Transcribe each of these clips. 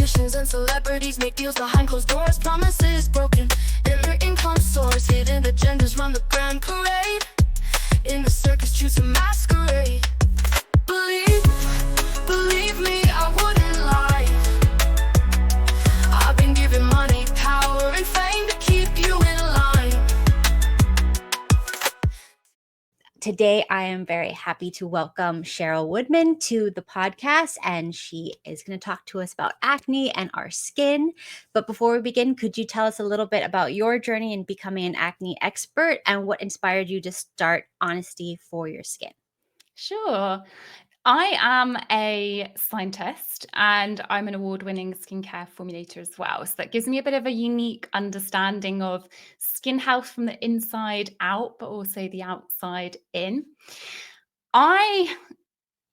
Politicians and celebrities make deals behind closed doors, promises broken, and their income soars. Hidden agendas run the grand parade. In the circus, choose a masquerade. Believe me, I wouldn't lie. I've been given money, power, and fame to keep you in line. Today, I am very happy to welcome Cheryl Woodman to the podcast, and she is going to talk to us about acne and our skin. But before we begin, could you tell us a little bit about your journey in becoming an acne expert and what inspired you to start Honesty for Your Skin? Sure. I am a scientist and I'm an award-winning skincare formulator as well. So that gives me a bit of a unique understanding of skin health from the inside out, but also the outside in. I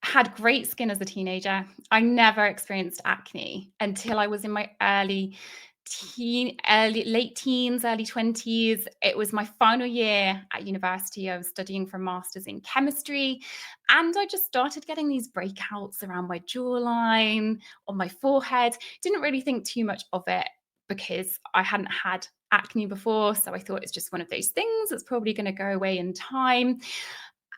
had great skin as a teenager. I never experienced acne until I was in my late teens, early 20s. It was my final year at university. I was studying for a master's in chemistry, and I just started getting these breakouts around my jawline, on my forehead. Didn't really think too much of it because I hadn't had acne before. So I thought it's just one of those things that's probably going to go away in time.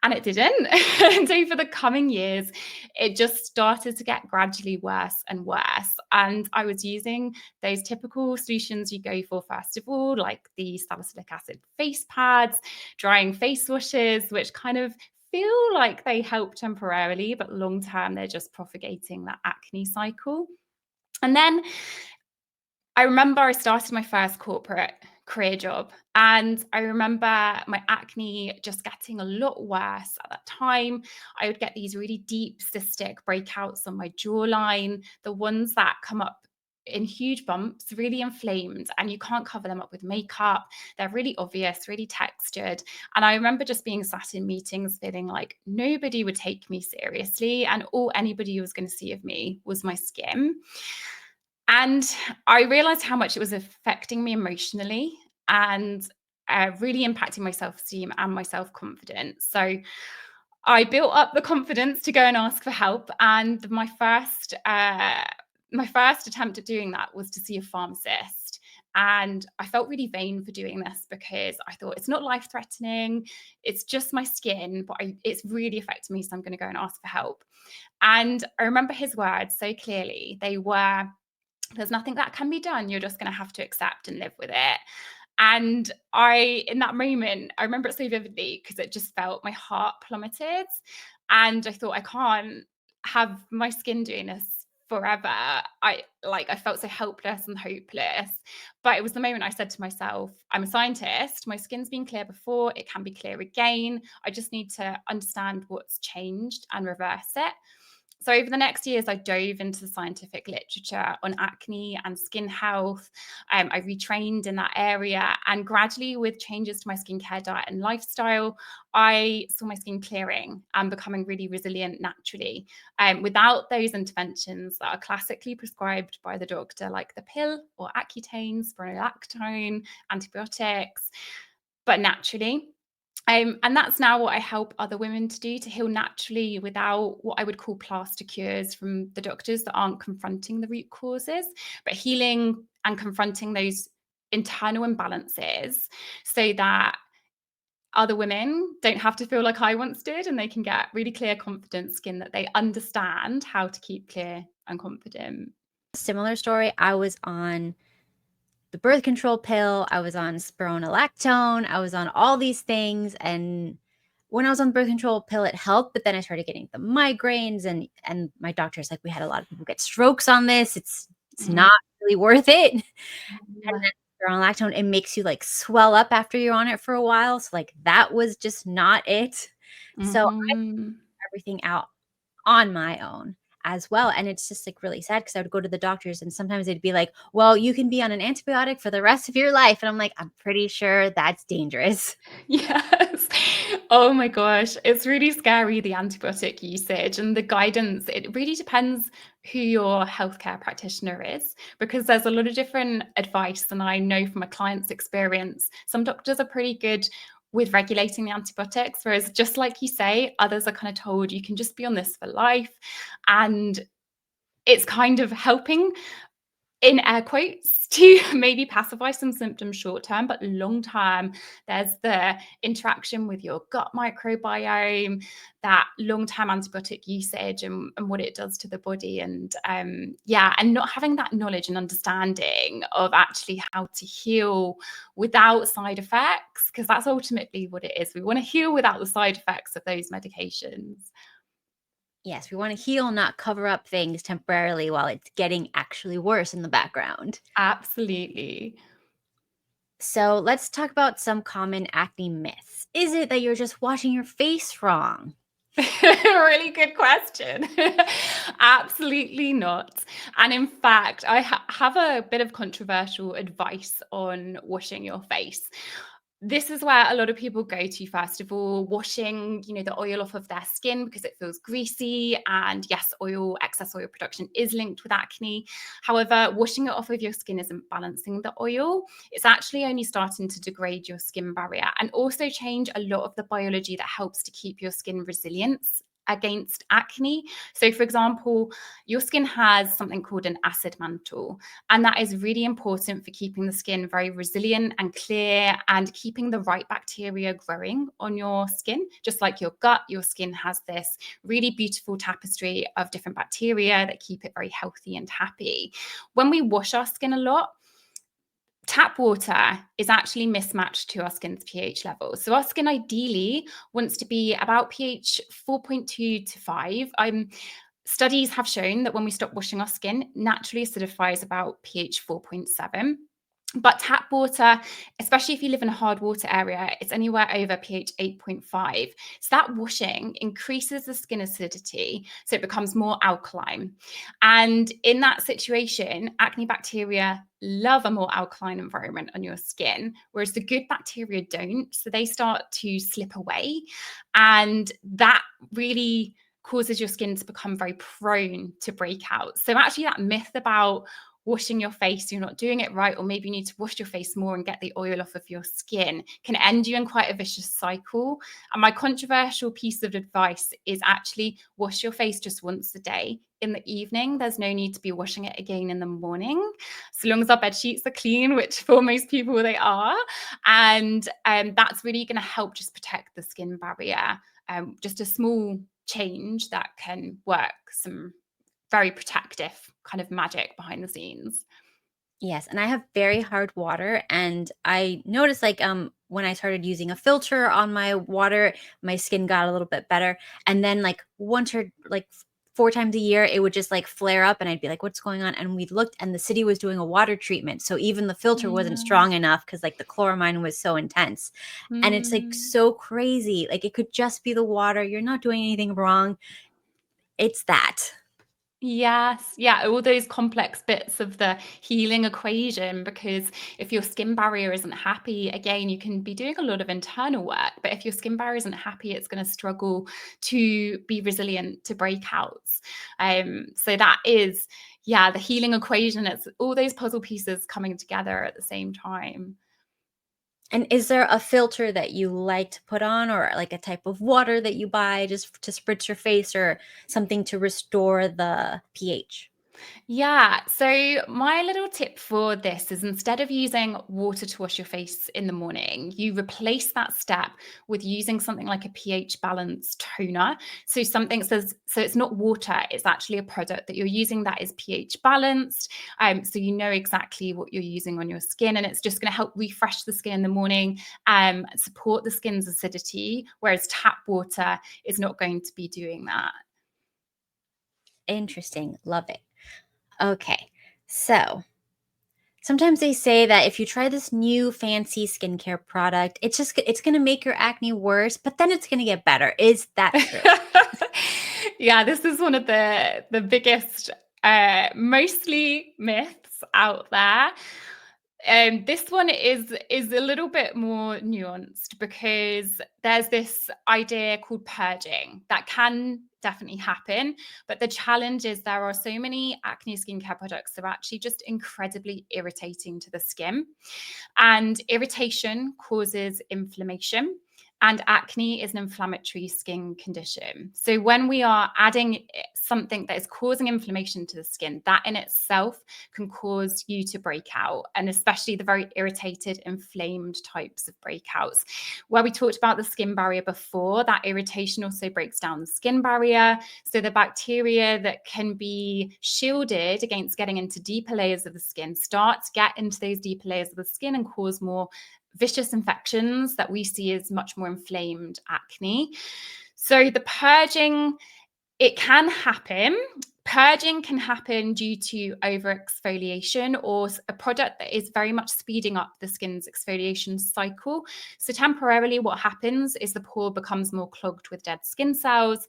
And it didn't. And over the coming years, it just started to get gradually worse and worse. And I was using those typical solutions you go for, first of all, like the salicylic acid face pads, drying face washes, which kind of feel like they help temporarily, but long term, they're just propagating that acne cycle. And then I remember I started my first corporate career job, and I remember my acne just getting a lot worse at that time. I would get these really deep cystic breakouts on my jawline, the ones that come up in huge bumps, really inflamed, and you can't cover them up with makeup. They're really obvious, really textured. And I remember just being sat in meetings feeling like nobody would take me seriously, and all anybody was going to see of me was my skin. And I realized how much it was affecting me emotionally and really impacting my self-esteem and my self-confidence. So I built up the confidence to go and ask for help. And my first attempt at doing that was to see a pharmacist. And I felt really vain for doing this because I thought it's not life-threatening. It's just my skin, but it's really affecting me. So I'm going to go and ask for help. And I remember his words so clearly. They were, "There's nothing that can be done. You're just going to have to accept and live with it." And in that moment, I remember it so vividly because it just felt my heart plummeted. And I thought, I can't have my skin doing this forever. I felt so helpless and hopeless. But it was the moment I said to myself, I'm a scientist. My skin's been clear before. It can be clear again. I just need to understand what's changed and reverse it. So over the next years, I dove into the scientific literature on acne and skin health. I retrained in that area, and gradually with changes to my skincare diet and lifestyle, I saw my skin clearing and becoming really resilient naturally, without those interventions that are classically prescribed by the doctor, like the pill or Accutane, spironolactone, antibiotics, but naturally. And that's now what I help other women to do, to heal naturally without what I would call plaster cures from the doctors that aren't confronting the root causes, but healing and confronting those internal imbalances so that other women don't have to feel like I once did, and they can get really clear, confident skin that they understand how to keep clear and confident. Similar story. I was on the birth control pill. I was on spironolactone. I was on all these things. And when I was on the birth control pill, it helped. But then I started getting the migraines, and my doctor's like, we had a lot of people get strokes on this. It's not really worth it. And then spironolactone, it makes you like swell up after you're on it for a while. So like that was just not it. So I figured everything out on my own as well. And it's just like really sad because I would go to the doctors and sometimes they'd be like, well, you can be on an antibiotic for the rest of your life. And I'm like, I'm pretty sure that's dangerous. Yes. Oh my gosh. It's really scary, the antibiotic usage and the guidance. It really depends who your healthcare practitioner is, because there's a lot of different advice. And I know from a client's experience, some doctors are pretty good with regulating the antibiotics, whereas just like you say, others are kind of told you can just be on this for life. And it's kind of helping, in air quotes, to maybe pacify some symptoms short term, but long term, there's the interaction with your gut microbiome, that long term antibiotic usage and what it does to the body. And and not having that knowledge and understanding of actually how to heal without side effects, because that's ultimately what it is. We want to heal without the side effects of those medications. Yes, we want to heal, not cover up things temporarily while it's getting actually worse in the background. Absolutely. So let's talk about some common acne myths. Is it that you're just washing your face wrong? Really good question. Absolutely not. And in fact, I have a bit of controversial advice on washing your face. This is where a lot of people go to, first of all, washing, the oil off of their skin because it feels greasy. And yes, excess oil production is linked with acne. However, washing it off of your skin isn't balancing the oil. It's actually only starting to degrade your skin barrier and also change a lot of the biology that helps to keep your skin resilient against acne. So, for example, your skin has something called an acid mantle, and that is really important for keeping the skin very resilient and clear and keeping the right bacteria growing on your skin. Just like your gut, your skin has this really beautiful tapestry of different bacteria that keep it very healthy and happy. When we wash our skin a lot, tap water is actually mismatched to our skin's pH level. So our skin ideally wants to be about pH 4.2 to 5. Studies have shown that when we stop washing our skin, naturally acidifies about pH 4.7. But tap water, especially if you live in a hard water area, it's anywhere over pH 8.5. So that washing increases the skin acidity, so it becomes more alkaline. And in that situation, acne bacteria love a more alkaline environment on your skin, whereas the good bacteria don't. So they start to slip away. And that really causes your skin to become very prone to breakouts. So actually that myth about washing your face, you're not doing it right, or maybe you need to wash your face more and get the oil off of your skin, can end you in quite a vicious cycle. And my controversial piece of advice is actually wash your face just once a day. In the evening, there's no need to be washing it again in the morning, so long as our bed sheets are clean, which for most people they are. And that's really going to help just protect the skin barrier. Just a small change that can work some very protective kind of magic behind the scenes. Yes, and I have very hard water, and I noticed when I started using a filter on my water, my skin got a little bit better. And then once or four times a year, it would just flare up, and I'd be like, "What's going on?" And we looked, and the city was doing a water treatment, so even the filter wasn't Yeah. strong enough because the chloramine was so intense. And it's Mm. so crazy. It could just be the water. You're not doing anything wrong. It's that. Yes. Yeah. All those complex bits of the healing equation, because if your skin barrier isn't happy, again, you can be doing a lot of internal work, but if your skin barrier isn't happy, it's going to struggle to be resilient to breakouts. So that is, yeah, the healing equation. It's all those puzzle pieces coming together at the same time. And is there a filter that you like to put on, or a type of water that you buy just to spritz your face, or something to restore the pH? Yeah. So, my little tip for this is, instead of using water to wash your face in the morning, you replace that step with using something like a pH balanced toner. So, so it's not water, it's actually a product that you're using that is pH balanced. So, you know exactly what you're using on your skin, and it's just going to help refresh the skin in the morning, support the skin's acidity, whereas tap water is not going to be doing that. Interesting. Love it. Okay. So sometimes they say that if you try this new fancy skincare product, it's going to make your acne worse, but then it's going to get better. Is that true? Yeah, this is one of the biggest, mostly myths out there. This one is a little bit more nuanced, because there's this idea called purging that can definitely happen, but the challenge is there are so many acne skincare products that are actually just incredibly irritating to the skin, and irritation causes inflammation. And acne is an inflammatory skin condition. So when we are adding something that is causing inflammation to the skin, that in itself can cause you to break out, and especially the very irritated, inflamed types of breakouts. Where we talked about the skin barrier before, that irritation also breaks down the skin barrier. So the bacteria that can be shielded against getting into deeper layers of the skin start to get into those deeper layers of the skin and cause more vicious infections that we see as much more inflamed acne. So the purging, it can happen. Purging can happen due to over-exfoliation or a product that is very much speeding up the skin's exfoliation cycle. So temporarily what happens is the pore becomes more clogged with dead skin cells,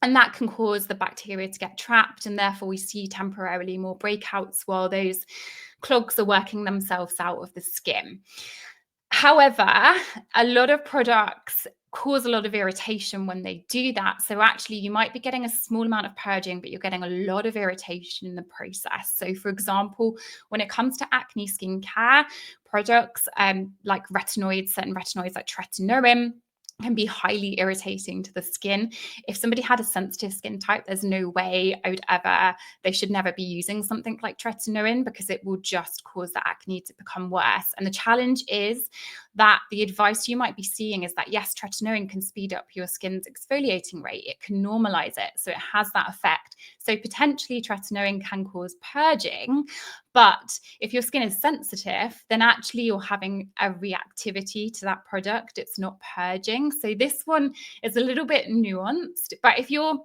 and that can cause the bacteria to get trapped, and therefore we see temporarily more breakouts while those clogs are working themselves out of the skin. However, a lot of products cause a lot of irritation when they do that. So actually you might be getting a small amount of purging, but you're getting a lot of irritation in the process. So for example, when it comes to acne skincare products, like retinoids, certain retinoids like tretinoin, can be highly irritating to the skin. If somebody had a sensitive skin type, there's no way they should never be using something like tretinoin, because it will just cause the acne to become worse. And the challenge is that the advice you might be seeing is that, yes, tretinoin can speed up your skin's exfoliating rate. It can normalize it. So it has that effect. So potentially tretinoin can cause purging. But if your skin is sensitive, then actually you're having a reactivity to that product. It's not purging. So this one is a little bit nuanced. But if you're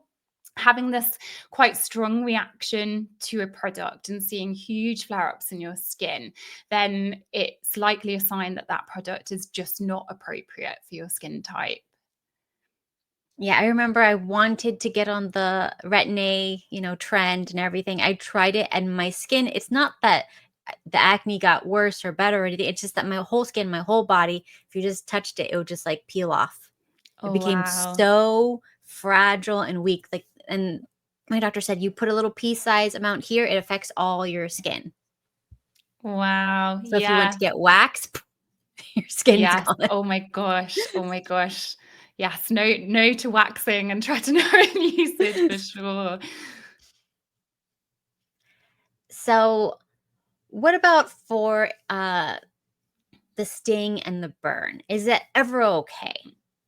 having this quite strong reaction to a product and seeing huge flare-ups in your skin, then it's likely a sign that that product is just not appropriate for your skin type. Yeah, I remember I wanted to get on the Retin-A, trend and everything. I tried it, and my skin, it's not that the acne got worse or better or anything. It's just that my whole skin, my whole body, if you just touched it, it would just like peel off. It Oh, became wow. so fragile and weak. And my doctor said, you put a little pea size amount here, it affects all your skin. Wow. So if you went to Yeah. get wax, your skin's Yes. gone. Oh my gosh. Oh my gosh. Yes. No to waxing and tretinoin usage for sure. So what about for the sting and the burn? Is it ever okay?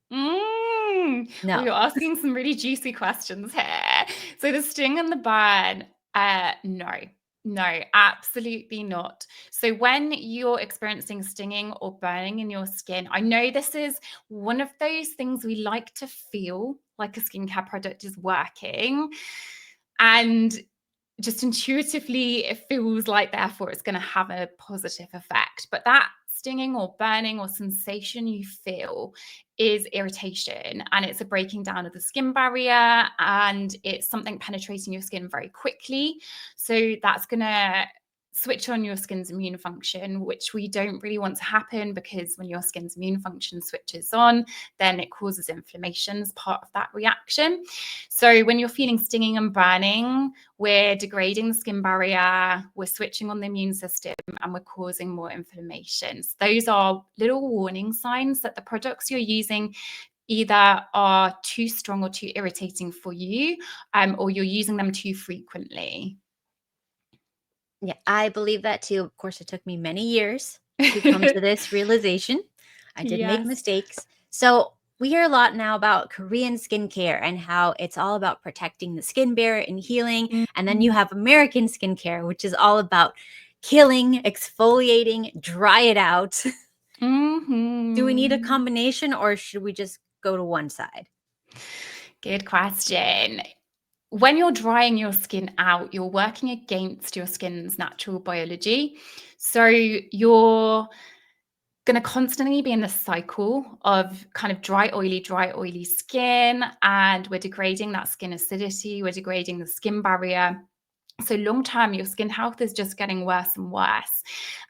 Well, No. you're asking some really juicy questions here. So the sting and the burn, no, absolutely not. So when you're experiencing stinging or burning in your skin, I know this is one of those things we like to feel like a skincare product is working. And just intuitively, it feels like therefore it's going to have a positive effect. But that stinging or burning or sensation you feel is irritation, and it's a breaking down of the skin barrier, and it's something penetrating your skin very quickly. So that's going to switch on your skin's immune function, which we don't really want to happen, because when your skin's immune function switches on, then it causes inflammation as part of that reaction. So when you're feeling stinging and burning, we're degrading the skin barrier, we're switching on the immune system, and we're causing more inflammation. So those are little warning signs that the products you're using either are too strong or too irritating for you, or you're using them too frequently. Yeah, I believe that too. Of course, it took me many years to come to this realization. I did make Yes. mistakes. So we hear a lot now about Korean skincare and how it's all about protecting the skin barrier and healing. And then you have American skincare, which is all about killing, exfoliating, dry it out. Do we need a combination, or should we just go to one side? Good question. When you're drying your skin out, you're working against your skin's natural biology. So you're going to constantly be in this cycle of kind of dry, oily skin, and we're degrading that skin acidity, we're degrading the skin barrier. So long term, your skin health is just getting worse and worse.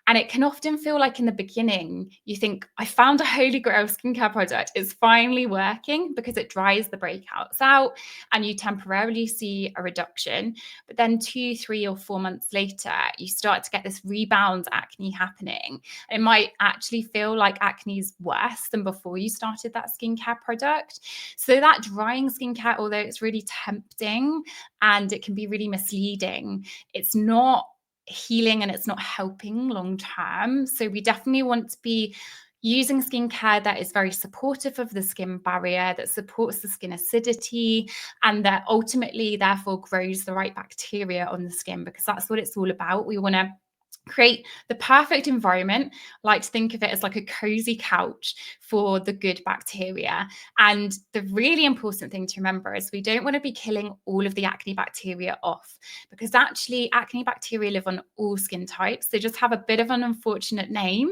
And it can often feel like in the beginning, you think, I found a holy grail skincare product. It's finally working because it dries the breakouts out and you temporarily see a reduction. But then 2, 3, or 4 months later, you start to get this rebound acne happening. It might actually feel like acne is worse than before you started that skincare product. So that drying skincare, although it's really tempting and it can be really misleading, it's not healing and it's not helping long term. So we definitely want to be using skincare that is very supportive of the skin barrier, that supports the skin acidity, and that ultimately therefore grows the right bacteria on the skin, because that's what it's all about. We want to create the perfect environment. I like to think of it as like a cozy couch for the good bacteria. And the really important thing to remember is we don't want to be killing all of the acne bacteria off, because actually acne bacteria live on all skin types. They just have a bit of an unfortunate name,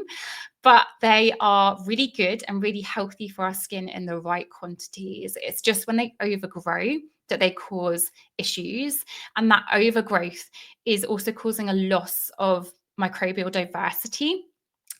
but they are really good and really healthy for our skin in the right quantities. It's just when they overgrow that they cause issues. And that overgrowth is also causing a loss of microbial diversity.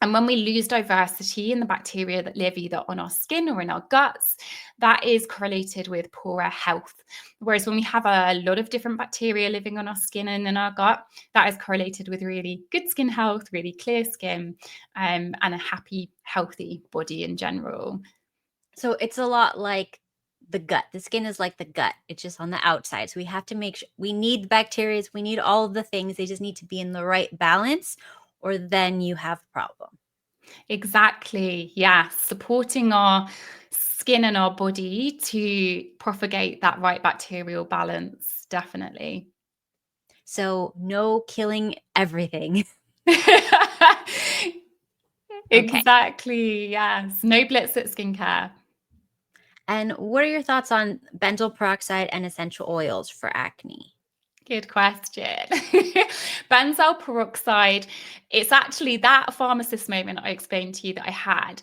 And when we lose diversity in the bacteria that live either on our skin or in our guts, that is correlated with poorer health. Whereas when we have a lot of different bacteria living on our skin and in our gut, that is correlated with really good skin health, really clear skin, and a happy, healthy body in general. So it's a lot like the gut. The skin is like the gut. It's just on the outside. So we have to make sure we need bacteria. We need all of the things. They just need to be in the right balance, or then you have a problem. Exactly. Yeah. Supporting our skin and our body to propagate that right bacterial balance. Definitely. So no killing everything. Okay. Exactly. Yes. No blitz at skincare. And what are your thoughts on benzoyl peroxide and essential oils for acne? Good question. Benzoyl peroxide, it's actually that pharmacist moment I explained to you that I had.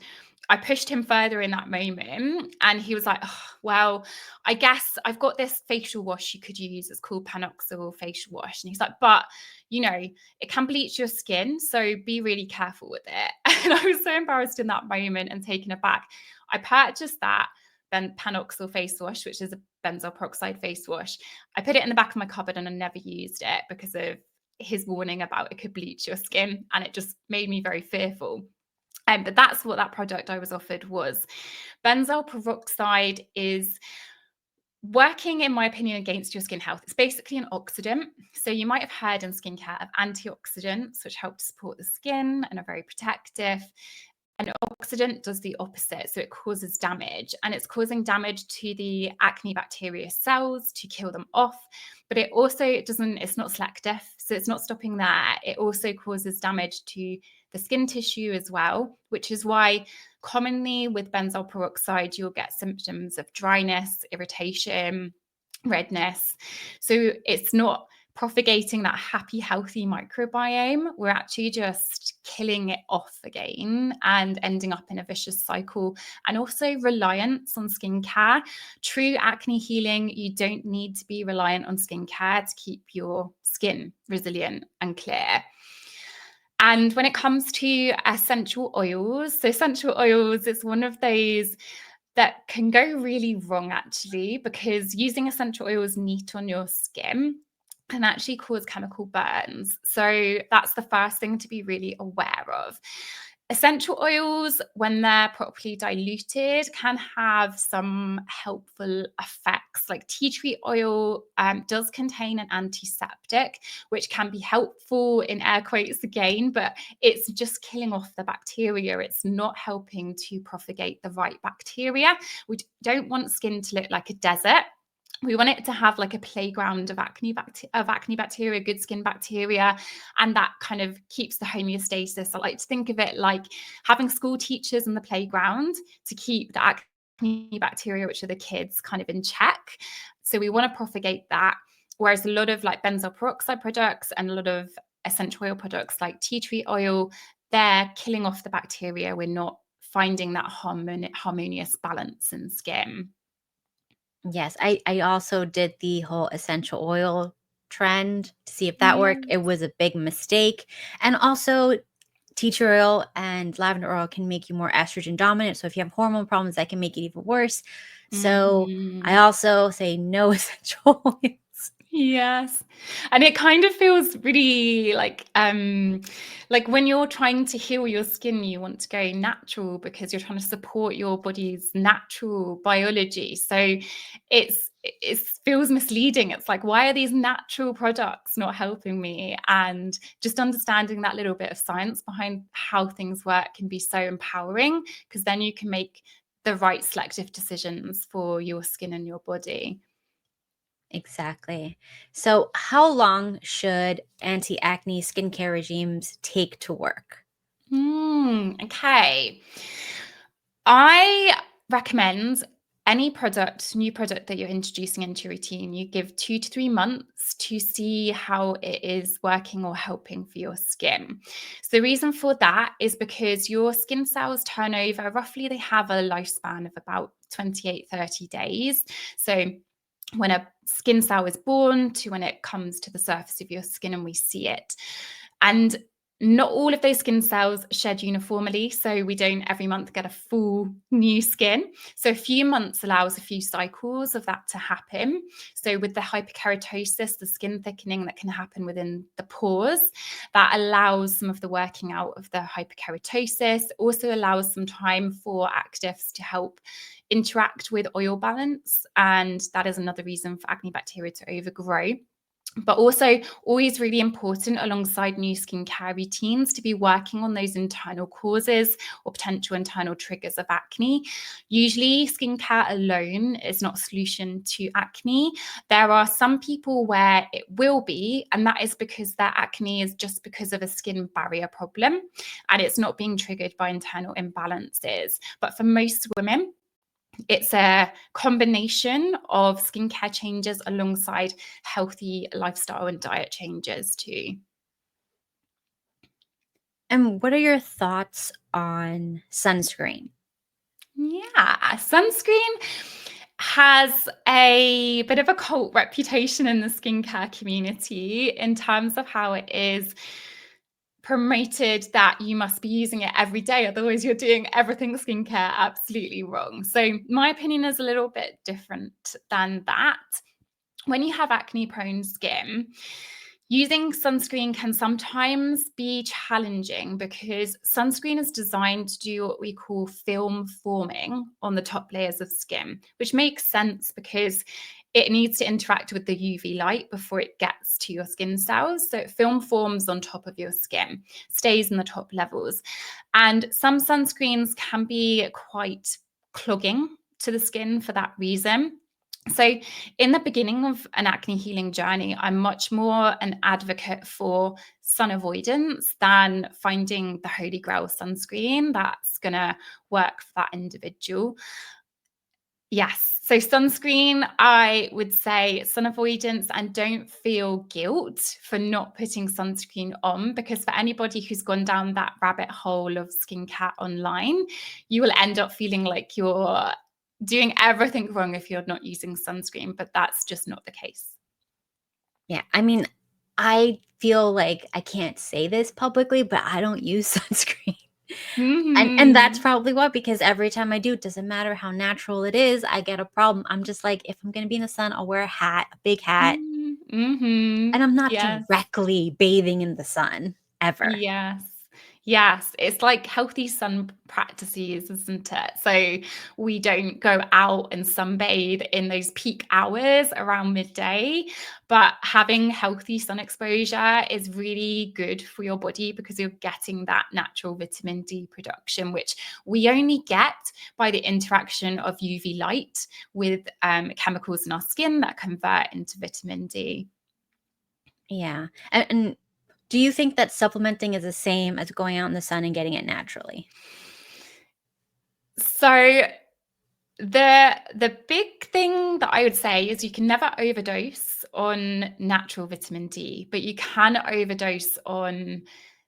I pushed him further in that moment and he was like, oh, well, I guess I've got this facial wash you could use. It's called Panoxyl facial wash. And he's like, but it can bleach your skin. So be really careful with it. And I was so embarrassed in that moment and taken aback. I purchased that Panoxyl face wash, which is a benzoyl peroxide face wash. I put it in the back of my cupboard and I never used it because of his warning about it could bleach your skin. And it just made me very fearful. But that's what that product I was offered was. Benzoyl peroxide is working, in my opinion, against your skin health. It's basically an oxidant. So you might have heard in skincare of antioxidants, which help to support the skin and are very protective. An oxidant does the opposite. So it causes damage, and it's causing damage to the acne bacteria cells to kill them off. But it's not selective. So it's not stopping there. It also causes damage to the skin tissue as well, which is why commonly with benzoyl peroxide, you'll get symptoms of dryness, irritation, redness. So it's not propagating that happy, healthy microbiome. We're actually just killing it off again and ending up in a vicious cycle. And also reliance on skincare. True acne healing, you don't need to be reliant on skincare to keep your skin resilient and clear. And when it comes to essential oils, so essential oils is one of those that can go really wrong actually, because using essential oils neat on your skin can actually cause chemical burns. So that's the first thing to be really aware of. Essential oils, when they're properly diluted, can have some helpful effects. Like tea tree oil does contain an antiseptic, which can be helpful in air quotes again, but it's just killing off the bacteria. It's not helping to propagate the right bacteria. We don't want skin to look like a desert. We want it to have like a playground of acne bacteria, good skin bacteria, and that kind of keeps the homeostasis. I like to think of it like having school teachers in the playground to keep the acne bacteria, which are the kids, kind of in check. So we want to propagate that. Whereas a lot of like benzoyl peroxide products and a lot of essential oil products like tea tree oil, they're killing off the bacteria. We're not finding that harmonious balance in skin. Yes, I also did the whole essential oil trend to see if that worked. It was a big mistake. And also, tea tree oil and lavender oil can make you more estrogen dominant. So if you have hormone problems, that can make it even worse. So I also say no essential oils. Yes. And it kind of feels really like when you're trying to heal your skin, you want to go natural because you're trying to support your body's natural biology. So it feels misleading. It's like, why are these natural products not helping me? And just understanding that little bit of science behind how things work can be so empowering, because then you can make the right selective decisions for your skin and your body. Exactly. So how long should anti-acne skincare regimes take to work? Okay. I recommend any new product that you're introducing into your routine, you give 2 to 3 months to see how it is working or helping for your skin. So the reason for that is because your skin cells turn over. Roughly, they have a lifespan of about 28, 30 days. So when a skin cell is born to when it comes to the surface of your skin and we see it. And not all of those skin cells shed uniformly, so we don't every month get a full new skin. So a few months allows a few cycles of that to happen. So with the hyperkeratosis, the skin thickening that can happen within the pores, that allows some of the working out of the hyperkeratosis, also allows some time for actives to help interact with oil balance. And that is another reason for acne bacteria to overgrow. But also always really important alongside new skincare routines to be working on those internal causes or potential internal triggers of acne. Usually skincare alone is not a solution to acne. There are some people where it will be, and that is because their acne is just because of a skin barrier problem and it's not being triggered by internal imbalances. But for most women, it's a combination of skincare changes alongside healthy lifestyle and diet changes too. And what are your thoughts on sunscreen? Yeah, sunscreen has a bit of a cult reputation in the skincare community in terms of how it is promoted that you must be using it every day, otherwise you're doing everything skincare absolutely wrong. So my opinion is a little bit different than that. When you have acne prone skin, using sunscreen can sometimes be challenging because sunscreen is designed to do what we call film forming on the top layers of skin, which makes sense because it needs to interact with the UV light before it gets to your skin cells. So it film forms on top of your skin, stays in the top levels. And some sunscreens can be quite clogging to the skin for that reason. So in the beginning of an acne healing journey, I'm much more an advocate for sun avoidance than finding the holy grail sunscreen that's going to work for that individual. Yes. So sunscreen, I would say sun avoidance, and don't feel guilt for not putting sunscreen on, because for anybody who's gone down that rabbit hole of skincare online, you will end up feeling like you're doing everything wrong if you're not using sunscreen, but that's just not the case. Yeah, I mean, I feel like I can't say this publicly, but I don't use sunscreen. And that's Mhm. probably what, because every time I do, it doesn't matter how natural it is, I get a problem. I'm just like, if I'm gonna be in the sun, I'll wear a hat, a big hat, and Mhm. I'm not Yes. directly bathing in the sun ever. Yes. Yes, it's like healthy sun practices, isn't it? So we don't go out and sunbathe in those peak hours around midday, but having healthy sun exposure is really good for your body because you're getting that natural vitamin D production, which we only get by the interaction of UV light with chemicals in our skin that convert into vitamin D. Yeah, and do you think that supplementing is the same as going out in the sun and getting it naturally? So the big thing that I would say is you can never overdose on natural vitamin D, but you can overdose on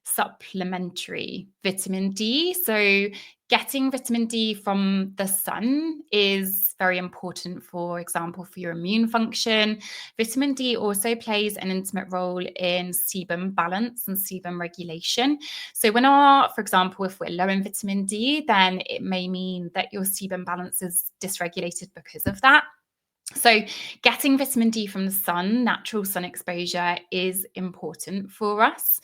supplementary vitamin D. So getting vitamin D from the sun is very important, for example, for your immune function. Vitamin D also plays an intimate role in sebum balance and sebum regulation. So for example, if we're low in vitamin D, then it may mean that your sebum balance is dysregulated because of that. So getting vitamin D from the sun, natural sun exposure, is important for us.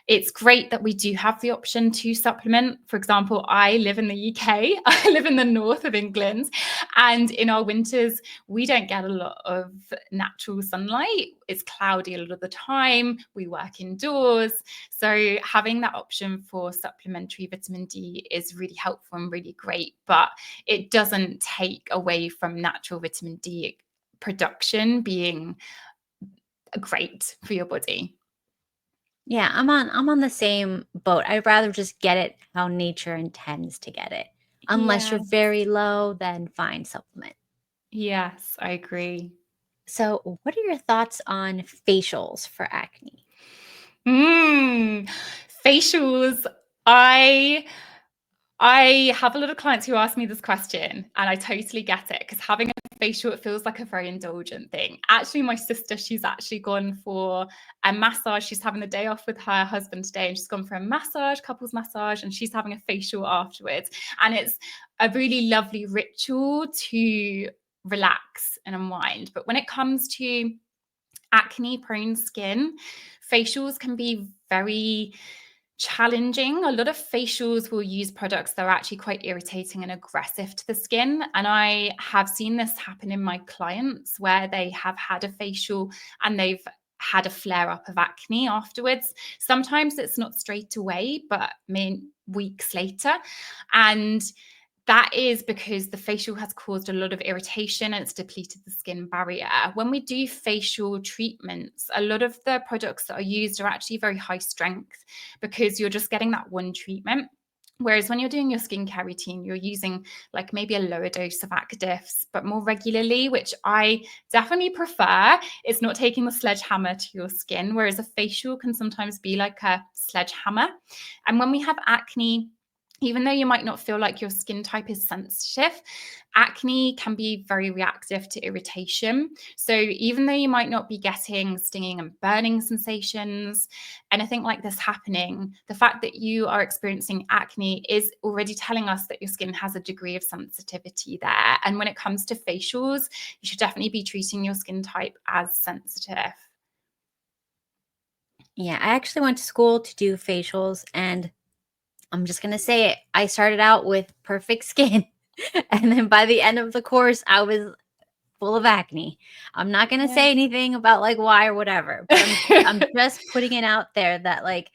It's great that we do have the option to supplement. For example, I live in the UK. I live in the north of England. And in our winters, we don't get a lot of natural sunlight. It's cloudy a lot of the time. We work indoors. So having that option for supplementary vitamin D is really helpful and really great. But it doesn't take away from natural vitamin D production being great for your body. Yeah, I'm on the same boat. I'd rather just get it how nature intends to get it. Unless you're Yes. very low, then fine, supplement. Yes, I agree. So, what are your thoughts on facials for acne? Facials. I have a lot of clients who ask me this question, and I totally get it, because having a facial, it feels like a very indulgent thing. Actually, my sister, she's actually gone for a massage. She's having the day off with her husband today, and she's gone for a massage, couples massage, and she's having a facial afterwards. And it's a really lovely ritual to relax and unwind. But when it comes to acne prone skin, facials can be very challenging. A lot of facials will use products that are actually quite irritating and aggressive to the skin. And I have seen this happen in my clients where they have had a facial and they've had a flare up of acne afterwards. Sometimes it's not straight away, but weeks later. And that is because the facial has caused a lot of irritation and it's depleted the skin barrier. When we do facial treatments, a lot of the products that are used are actually very high strength, because you're just getting that one treatment. Whereas when you're doing your skincare routine, you're using like maybe a lower dose of actives, but more regularly, which I definitely prefer. It's not taking the sledgehammer to your skin, whereas a facial can sometimes be like a sledgehammer. And when we have acne, even though you might not feel like your skin type is sensitive, acne can be very reactive to irritation. So even though you might not be getting stinging and burning sensations, anything like this happening, the fact that you are experiencing acne is already telling us that your skin has a degree of sensitivity there. And when it comes to facials, you should definitely be treating your skin type as sensitive. Yeah, I actually went to school to do facials, and I'm just going to say it. I started out with perfect skin. And then by the end of the course, I was full of acne. I'm not going to Yeah. say anything about like why or whatever, but I'm just putting it out there that like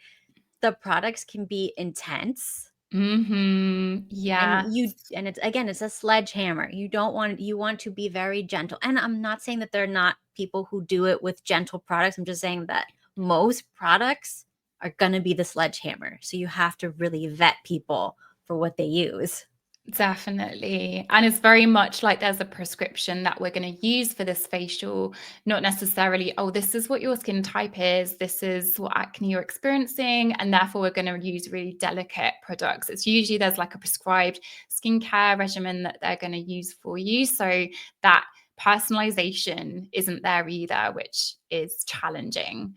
the products can be intense. Yeah. And it's, again, it's a sledgehammer. You want to be very gentle. And I'm not saying that there are not people who do it with gentle products. I'm just saying that most products are going to be the sledgehammer. So you have to really vet people for what they use. Definitely. And it's very much like there's a prescription that we're going to use for this facial, not necessarily, oh, this is what your skin type is, this is what acne you're experiencing, and therefore we're going to use really delicate products. It's usually there's like a prescribed skincare regimen that they're going to use for you. So that personalization isn't there either, which is challenging.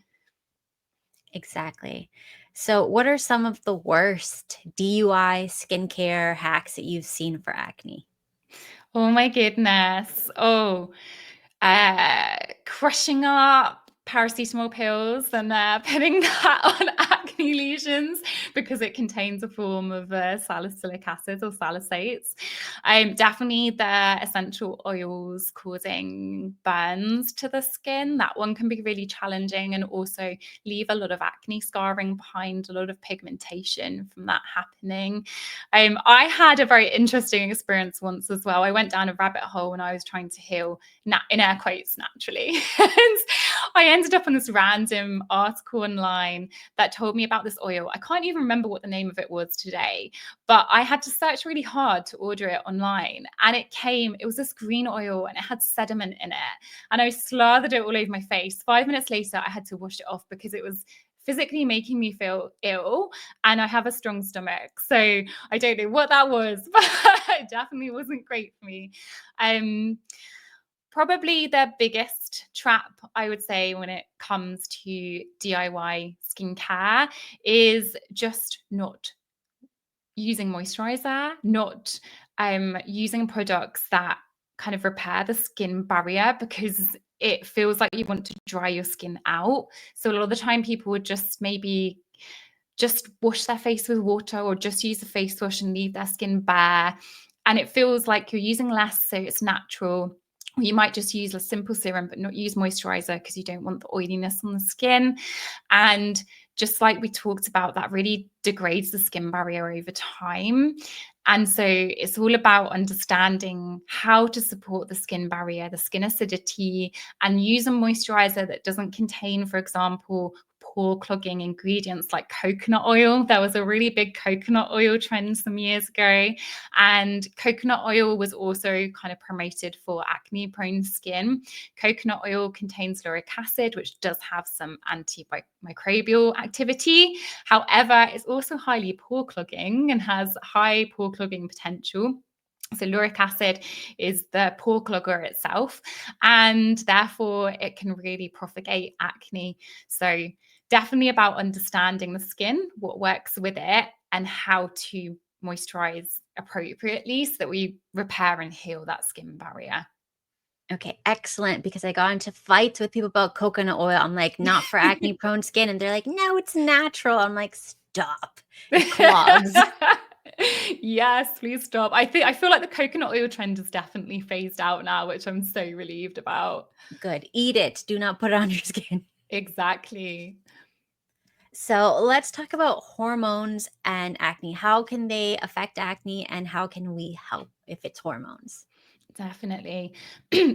Exactly. So, what are some of the worst DUI skincare hacks that you've seen for acne? Oh my goodness. Crushing up paracetamol pills and putting that on acne lesions because it contains a form of salicylic acid or salicylates. Definitely the essential oils causing burns to the skin. That one can be really challenging and also leave a lot of acne scarring behind, a lot of pigmentation from that happening. I had a very interesting experience once as well. I went down a rabbit hole when I was trying to heal, in air quotes, naturally. And I ended up on this random article online that told me about this oil. I can't even remember what the name of it was today, but I had to search really hard to order it online. And it was this green oil and it had sediment in it. And I slathered it all over my face. 5 minutes later, I had to wash it off because it was physically making me feel ill, and I have a strong stomach. So I don't know what that was, but it definitely wasn't great for me. Probably the biggest trap, I would say, when it comes to DIY skincare is just not using moisturizer, not using products that kind of repair the skin barrier, because it feels like you want to dry your skin out. So a lot of the time people would just maybe just wash their face with water or just use a face wash and leave their skin bare. And it feels like you're using less, so it's natural. Or you might just use a simple serum but not use moisturizer because you don't want the oiliness on the skin. And just like we talked about, that really degrades the skin barrier over time. And so it's all about understanding how to support the skin barrier, the skin acidity, and use a moisturizer that doesn't contain, for example, pore clogging ingredients like coconut oil. There was a really big coconut oil trend some years ago, and coconut oil was also kind of promoted for acne prone skin. Coconut oil contains lauric acid, which does have some antimicrobial activity. However, it's also highly pore clogging and has high pore clogging potential. So lauric acid is the pore clogger itself, and therefore it can really propagate acne. So definitely about understanding the skin, what works with it, and how to moisturize appropriately so that we repair and heal that skin barrier. Okay, excellent. Because I got into fights with people about coconut oil. I'm like, not for acne prone skin. And they're like, no, it's natural. I'm like, stop. It clogs. Yes, please stop. I feel like the coconut oil trend is definitely phased out now, which I'm so relieved about. Good. Eat it. Do not put it on your skin. Exactly. So let's talk about hormones and acne. How can they affect acne and how can we help if it's hormones? Definitely.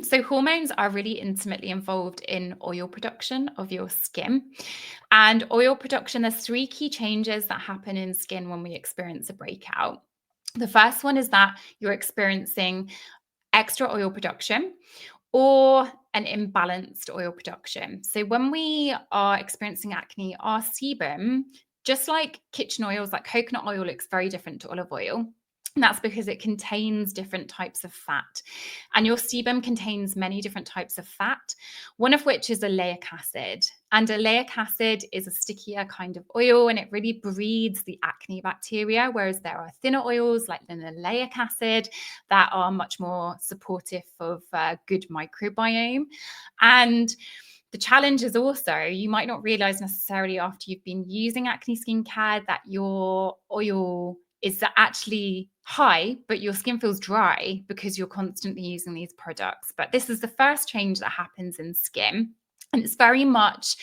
So hormones are really intimately involved in oil production of your skin. And oil production, there's three key changes that happen in skin when we experience a breakout. The first one is that you're experiencing extra oil production or an imbalanced oil production. So when we are experiencing acne, our sebum, just like kitchen oils, like coconut oil, looks very different to olive oil. And that's because it contains different types of fat. And your sebum contains many different types of fat, one of which is oleic acid. And oleic acid is a stickier kind of oil, and it really breeds the acne bacteria, whereas there are thinner oils like linoleic acid that are much more supportive of good microbiome. And the challenge is also, you might not realize necessarily after you've been using acne skincare that your oil is actually high, but your skin feels dry because you're constantly using these products. But this is the first change that happens in skin. And it's very much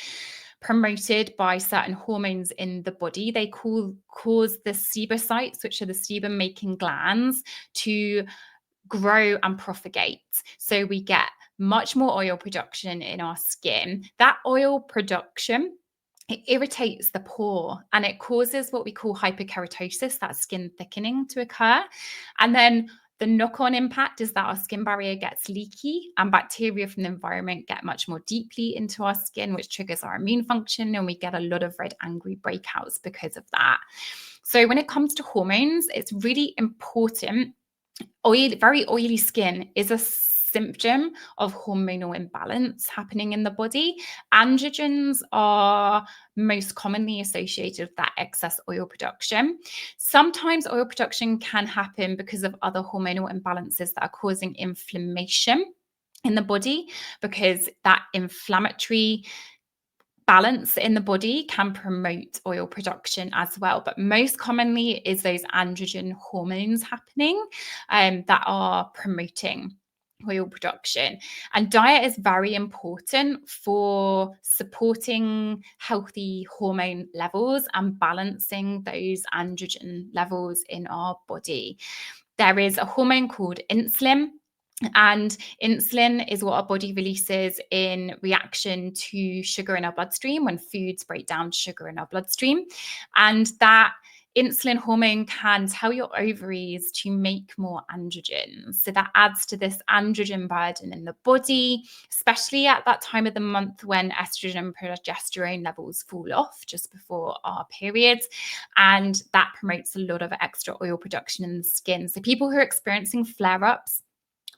promoted by certain hormones in the body. They cause the sebocytes, which are the sebum making glands, to grow and propagate. So we get much more oil production in our skin. That oil production, it irritates the pore and it causes what we call hyperkeratosis, that skin thickening, to occur. And then the knock-on impact is that our skin barrier gets leaky and bacteria from the environment get much more deeply into our skin, which triggers our immune function, and we get a lot of red angry breakouts because of that. So when it comes to hormones, it's really important. Very oily skin is a symptom of hormonal imbalance happening in the body. Androgens are most commonly associated with that excess oil production. Sometimes oil production can happen because of other hormonal imbalances that are causing inflammation in the body, because that inflammatory balance in the body can promote oil production as well. But most commonly is those androgen hormones happening that are promoting oil production. And diet is very important for supporting healthy hormone levels and balancing those androgen levels in our body. There is a hormone called insulin. And insulin is what our body releases in reaction to sugar in our bloodstream when foods break down sugar in our bloodstream. And that insulin hormone can tell your ovaries to make more androgens. So that adds to this androgen burden in the body, especially at that time of the month when estrogen and progesterone levels fall off just before our periods. And that promotes a lot of extra oil production in the skin. So people who are experiencing flare-ups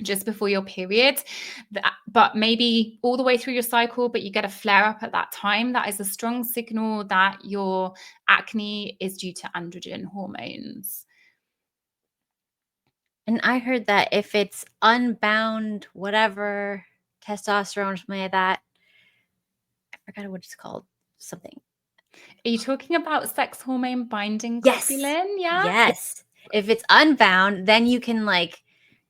just before your period, but maybe all the way through your cycle, but you get a flare up at that time, that is a strong signal that your acne is due to androgen hormones. And I heard that if it's unbound, whatever, testosterone or something like that, I forgot what it's called, something. Are you talking about sex hormone binding Yes. globulin? Yeah. Yes. If it's unbound, then you can like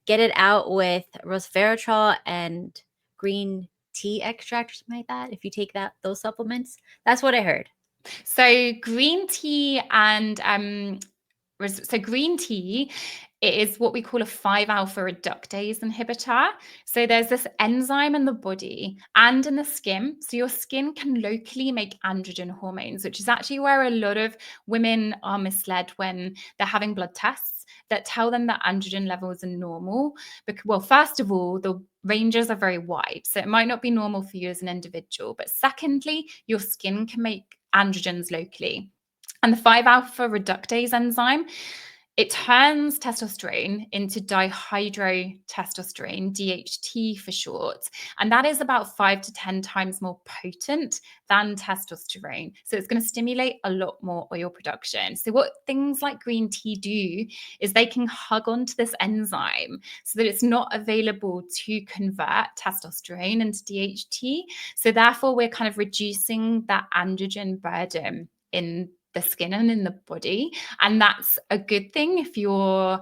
get it out with resveratrol and green tea extract or something like that. If you take those supplements, that's what I heard. So green tea and so green tea, it is what we call a 5-alpha reductase inhibitor. So there's this enzyme in the body and in the skin. So your skin can locally make androgen hormones, which is actually where a lot of women are misled when they're having blood tests that tell them that androgen levels are normal. Because, well, first of all, the ranges are very wide. So it might not be normal for you as an individual. But secondly, your skin can make androgens locally. And the 5-alpha reductase enzyme, it turns testosterone into dihydrotestosterone, DHT for short. And that is about 5 to 10 times more potent than testosterone. So it's going to stimulate a lot more oil production. So what things like green tea do is they can hug onto this enzyme so that it's not available to convert testosterone into DHT. So therefore, we're kind of reducing that androgen burden in the skin and in the body. And that's a good thing if your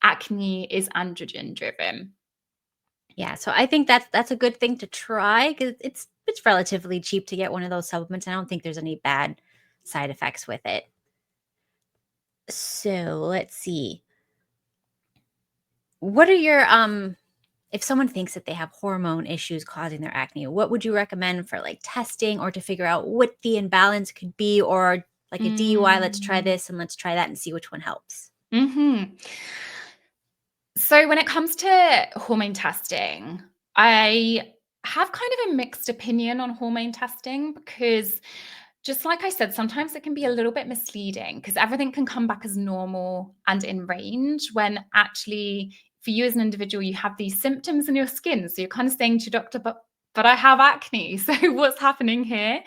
acne is androgen driven. Yeah, so I think that's a good thing to try because it's relatively cheap to get one of those supplements. I don't think there's any bad side effects with it. So let's see. What are your if someone thinks that they have hormone issues causing their acne, what would you recommend for like testing or to figure out what the imbalance could be, or like a DUI, let's try this and let's try that and see which one helps? Mm-hmm. So when it comes to hormone testing, I have kind of a mixed opinion on hormone testing because just like I said, sometimes it can be a little bit misleading because everything can come back as normal and in range when actually for you as an individual, you have these symptoms in your skin. So you're kind of saying to your doctor, but I have acne. So what's happening here?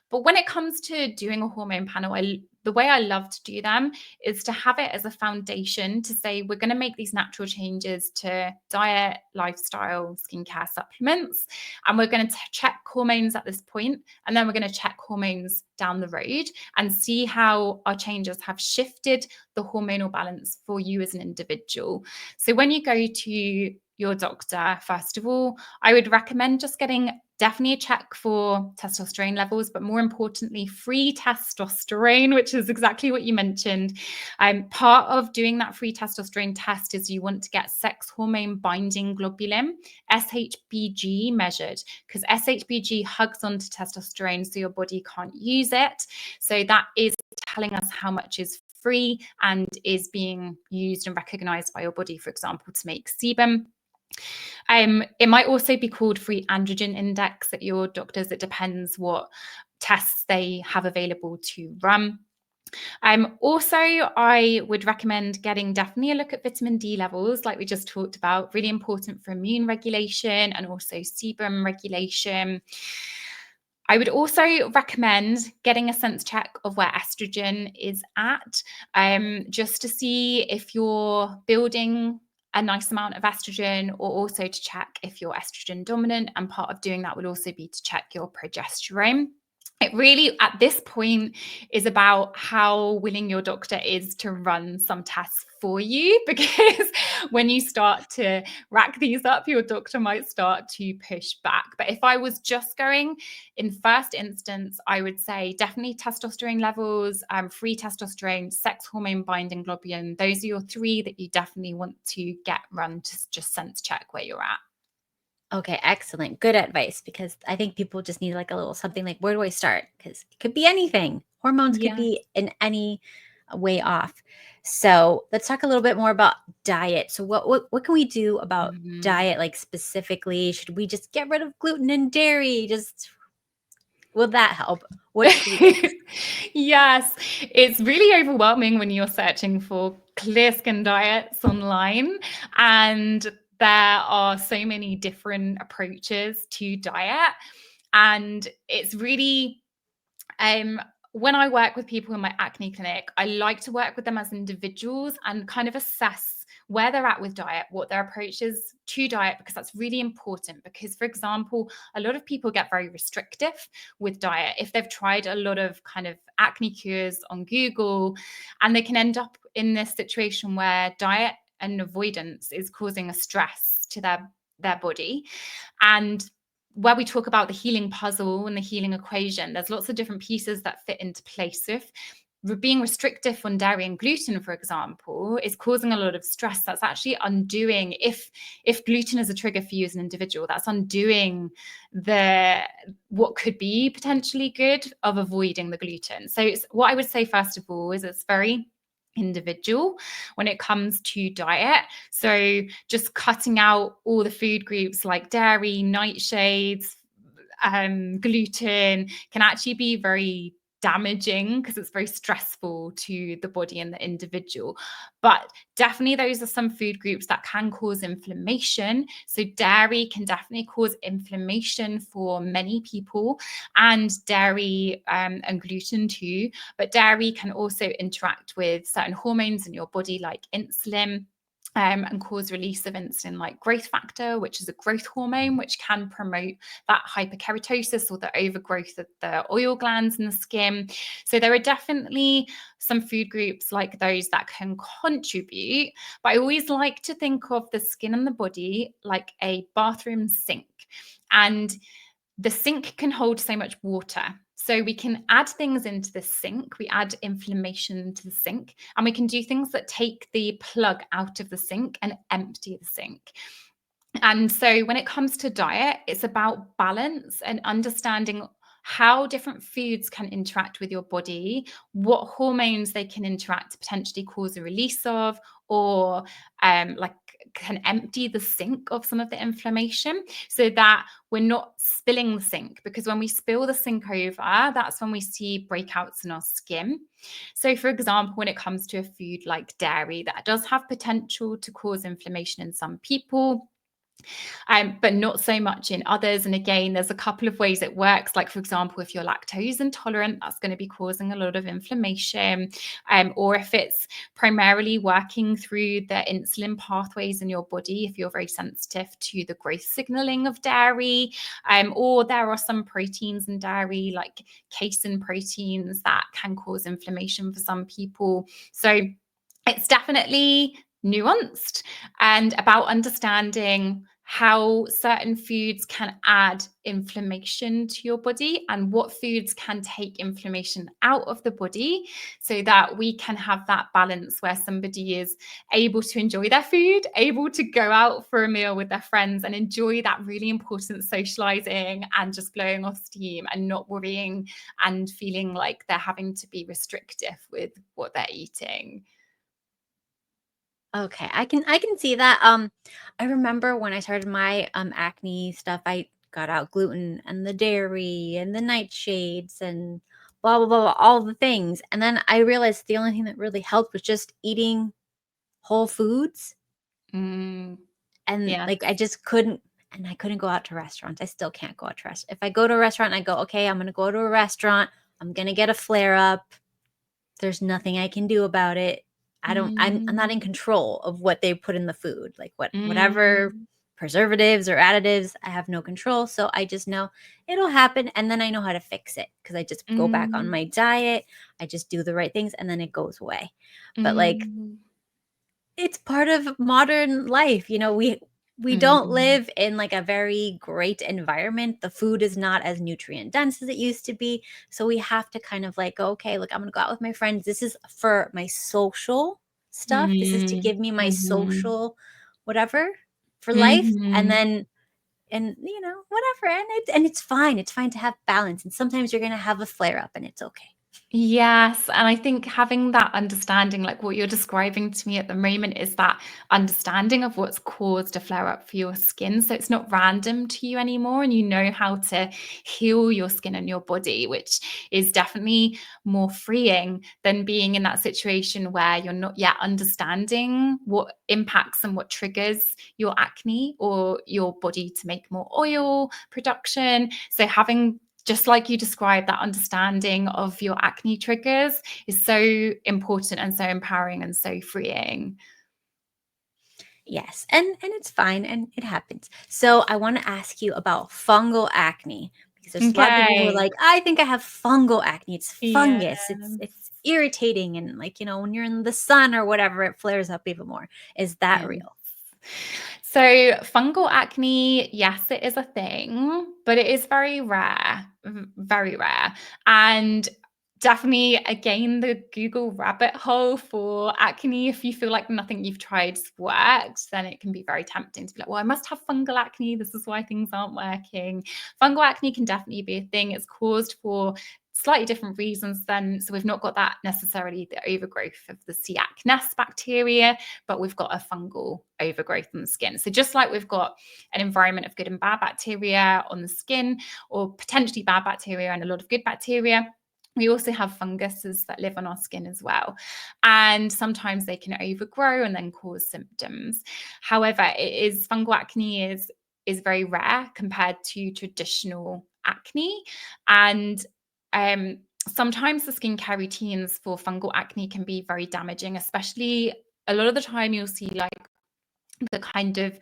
But when it comes to doing a hormone panel, the way I love to do them is to have it as a foundation to say, we're going to make these natural changes to diet, lifestyle, skincare, supplements, and we're going to check hormones at this point, and then we're going to check hormones down the road and see how our changes have shifted the hormonal balance for you as an individual. So when you go to your doctor, first of all, I would recommend just getting definitely a check for testosterone levels, but more importantly, free testosterone, which is exactly what you mentioned. Part of doing that free testosterone test is you want to get sex hormone binding globulin, SHBG, measured, because SHBG hugs onto testosterone so your body can't use it. So that is telling us how much is free and is being used and recognized by your body, for example, to make sebum. It might also be called free androgen index at your doctors. It depends what tests they have available to run. Also, I would recommend getting definitely a look at vitamin D levels, like we just talked about, really important for immune regulation and also sebum regulation. I would also recommend getting a sense check of where estrogen is at, just to see if you're building a nice amount of estrogen, or also to check if you're estrogen dominant. And part of doing that would also be to check your progesterone. It really, at this point, is about how willing your doctor is to run some tests for you, because when you start to rack these up, your doctor might start to push back. But if I was just going in first instance, I would say definitely testosterone levels, free testosterone, sex hormone binding globulin. Those are your three that you definitely want to get run to just sense check where you're at. Okay, excellent. Good advice, because I think people just need like a little something like, where do I start? Because it could be anything. Hormones could Yeah. be in any way off. So let's talk a little bit more about diet. So what can we do about diet, like specifically? Should we just get rid of gluten and dairy? Will that help? What should we do? Yes, it's really overwhelming when you're searching for clear skin diets online, and there are so many different approaches to diet. And it's really when I work with people in my acne clinic, I like to work with them as individuals and kind of assess where they're at with diet, what their approach is to diet, because that's really important. Because, for example, a lot of people get very restrictive with diet if they've tried a lot of kind of acne cures on Google, and they can end up in this situation where diet and avoidance is causing a stress to their body. And where we talk about the healing puzzle and the healing equation, there's lots of different pieces that fit into place. So if being restrictive on dairy and gluten, for example, is causing a lot of stress, that's actually undoing, if gluten is a trigger for you as an individual, that's undoing what could be potentially good of avoiding the gluten. So what I would say, first of all, is it's very individual when it comes to diet. So just cutting out all the food groups like dairy, nightshades, gluten can actually be very damaging because it's very stressful to the body and the individual. But definitely those are some food groups that can cause inflammation. So dairy can definitely cause inflammation for many people, and dairy and gluten too. But dairy can also interact with certain hormones in your body like insulin, and cause release of insulin like growth factor, which is a growth hormone, which can promote that hyperkeratosis or the overgrowth of the oil glands in the skin. So there are definitely some food groups like those that can contribute. But I always like to think of the skin and the body like a bathroom sink. And the sink can hold so much water. So we can add things into the sink. We add inflammation to the sink, and we can do things that take the plug out of the sink and empty the sink. And so when it comes to diet, it's about balance and understanding how different foods can interact with your body, what hormones they can interact to potentially cause a release of, or like can empty the sink of some of the inflammation, so that we're not spilling the sink. Because when we spill the sink over, that's when we see breakouts in our skin. So, for example, when it comes to a food like dairy, that does have potential to cause inflammation in some people, but not so much in others. And again, there's a couple of ways it works. Like, for example, if you're lactose intolerant, that's going to be causing a lot of inflammation. Or if it's primarily working through the insulin pathways in your body, if you're very sensitive to the growth signaling of dairy, or there are some proteins in dairy, like casein proteins, that can cause inflammation for some people. So it's definitely nuanced and about understanding how certain foods can add inflammation to your body and what foods can take inflammation out of the body, so that we can have that balance where somebody is able to enjoy their food, able to go out for a meal with their friends and enjoy that really important socializing and just blowing off steam and not worrying and feeling like they're having to be restrictive with what they're eating. Okay, I can see that. I remember when I started my acne stuff, I got out gluten and the dairy and the nightshades and blah blah blah, blah, all the things. And then I realized the only thing that really helped was just eating whole foods. Mm, And yes. like I couldn't go out to restaurants. I still can't go out to restaurants. If I go to a restaurant and I go, okay, I'm gonna go to a restaurant, I'm gonna get a flare up. There's nothing I can do about it. I'm not in Mm, control of what they put in the food, like whatever mm, preservatives or additives, I have no control. So I just know it'll happen, and then I know how to fix it because I just go back on mm, my diet. I just do the right things and then it goes away. But like mm, it's part of modern life. We don't mm, live in like a very great environment. The food is not as nutrient dense as it used to be. So we have to kind of like, okay, look, I'm going to go out with my friends. This is for my social stuff. This is to mm, give me my mhm, social whatever for life. And mhm. then whatever. And it's fine. It's fine to have balance. And sometimes you're going to have a flare up and it's okay. Yes, and I think having that understanding, like what you're describing to me at the moment, is that understanding of what's caused a flare up for your skin. So it's not random to you anymore, and you know how to heal your skin and your body, which is definitely more freeing than being in that situation where you're not yet understanding what impacts and what triggers your acne or your body to make more oil production. So having, just like you described, that understanding of your acne triggers is so important and so empowering and so freeing. Yes, and it's fine and it happens. So I want to ask you about fungal acne because there's a lot of people who are Okay. like, I think I have fungal acne. It's Yeah. fungus. It's irritating and like, when you're in the sun or whatever, it flares up even more. Is that Yes. real? So fungal acne, yes, it is a thing, but it is very rare, very rare. And definitely, again, the Google rabbit hole for acne. If you feel like nothing you've tried works, then it can be very tempting to be like, well, I must have fungal acne. This is why things aren't working. Fungal acne can definitely be a thing. It's caused for slightly different reasons then. So we've not got that necessarily the overgrowth of the C. acnes bacteria, but we've got a fungal overgrowth on the skin. So just like we've got an environment of good and bad bacteria on the skin, or potentially bad bacteria and a lot of good bacteria, we also have funguses that live on our skin as well. And sometimes they can overgrow and then cause symptoms. However, fungal acne is very rare compared to traditional acne. And sometimes the skincare routines for fungal acne can be very damaging, especially a lot of the time you'll see like the kind of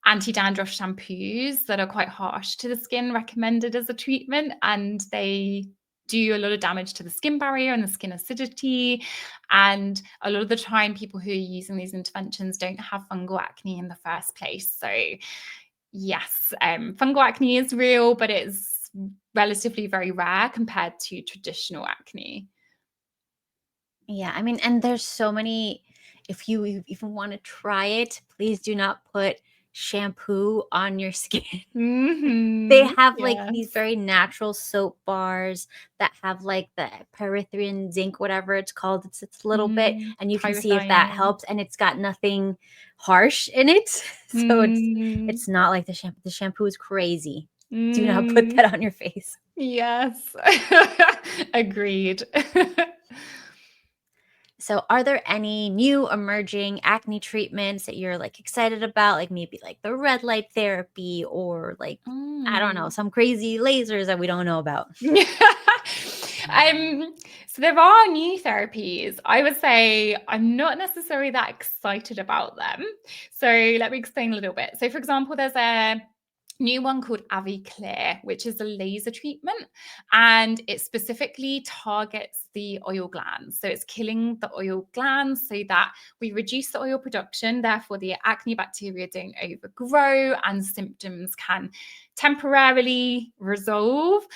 anti-dandruff shampoos that are quite harsh to the skin recommended as a treatment, and they do a lot of damage to the skin barrier and the skin acidity. And a lot of the time people who are using these interventions don't have fungal acne in the first place. So yes, fungal acne is real, but it's relatively very rare compared to traditional acne. Yeah, I mean, and there's so many. If you even want to try it, please do not put shampoo on your skin. They have like these Yes. very natural soap bars that have like the perithrin zinc, whatever it's called. It's a little bit, and you can see if that Pyrothionein. helps. And it's got nothing harsh in it, so Mm, it's not like the shampoo. The shampoo is crazy. Do not put mm, that on your face. yes. Agreed. So, are there any new emerging acne treatments that you're like excited about? Like maybe like the red light therapy or like, I don't know, Mm. some crazy lasers that we don't know about. So there are new therapies. I would say I'm not necessarily that excited about them. So let me explain a little bit. So for example, there's a new one called Clear, which is a laser treatment, and it specifically targets the oil glands. So it's killing the oil glands so that we reduce the oil production, therefore the acne bacteria don't overgrow and symptoms can temporarily resolve.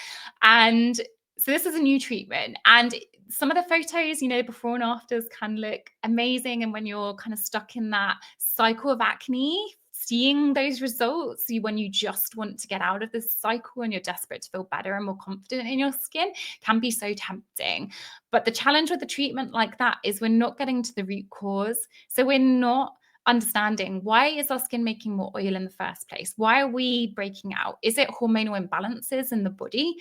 And so this is a new treatment, and some of the photos, before and afters can look amazing. And when you're kind of stuck in that cycle of acne, seeing those results, when you just want to get out of this cycle and you're desperate to feel better and more confident in your skin, can be so tempting. But the challenge with a treatment like that is we're not getting to the root cause. So we're not understanding, why is our skin making more oil in the first place? Why are we breaking out? Is it hormonal imbalances in the body?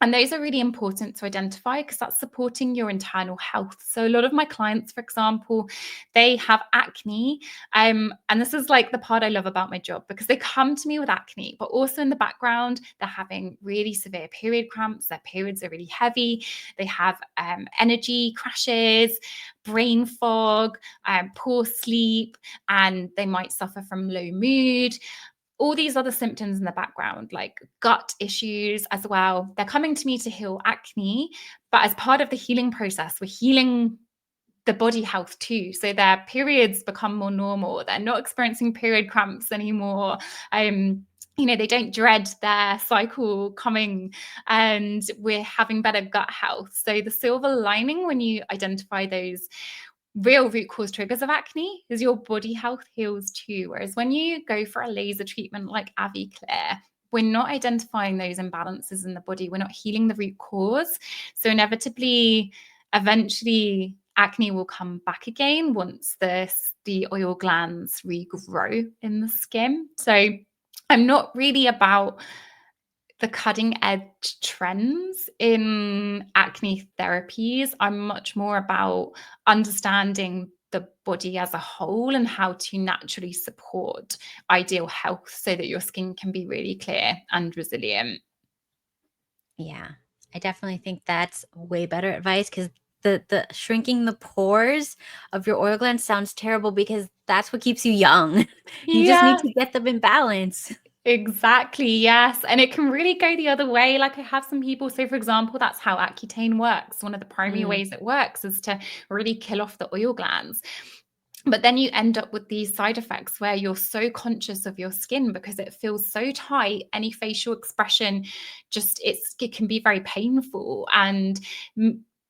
And those are really important to identify because that's supporting your internal health. So a lot of my clients, for example, they have acne. And this is like the part I love about my job, because they come to me with acne, but also in the background, they're having really severe period cramps. Their periods are really heavy. They have energy crashes, brain fog, poor sleep, and they might suffer from low mood, all these other symptoms in the background, like gut issues as well. They're coming to me to heal acne, but as part of the healing process, we're healing the body health too. So their periods become more normal. They're not experiencing period cramps anymore. They don't dread their cycle coming, and we're having better gut health. So the silver lining when you identify those real root cause triggers of acne is your body health heals too. Whereas when you go for a laser treatment like Clear, we're not identifying those imbalances in the body. We're not healing the root cause. So inevitably, eventually, acne will come back again once the oil glands regrow in the skin. So I'm not really about the cutting edge trends in acne therapies. I'm much more about understanding the body as a whole and how to naturally support ideal health so that your skin can be really clear and resilient. Yeah, I definitely think that's way better advice, because the shrinking the pores of your oil glands sounds terrible, because that's what keeps you young. You just need Yeah, to get them in balance. exactly. Yes. And it can really go the other way. Like I have some people, so for example, that's how Accutane works. One of the primary Mm, ways it works is to really kill off the oil glands. But then you end up with these side effects where you're so conscious of your skin because it feels so tight. Any facial expression, it can be very painful and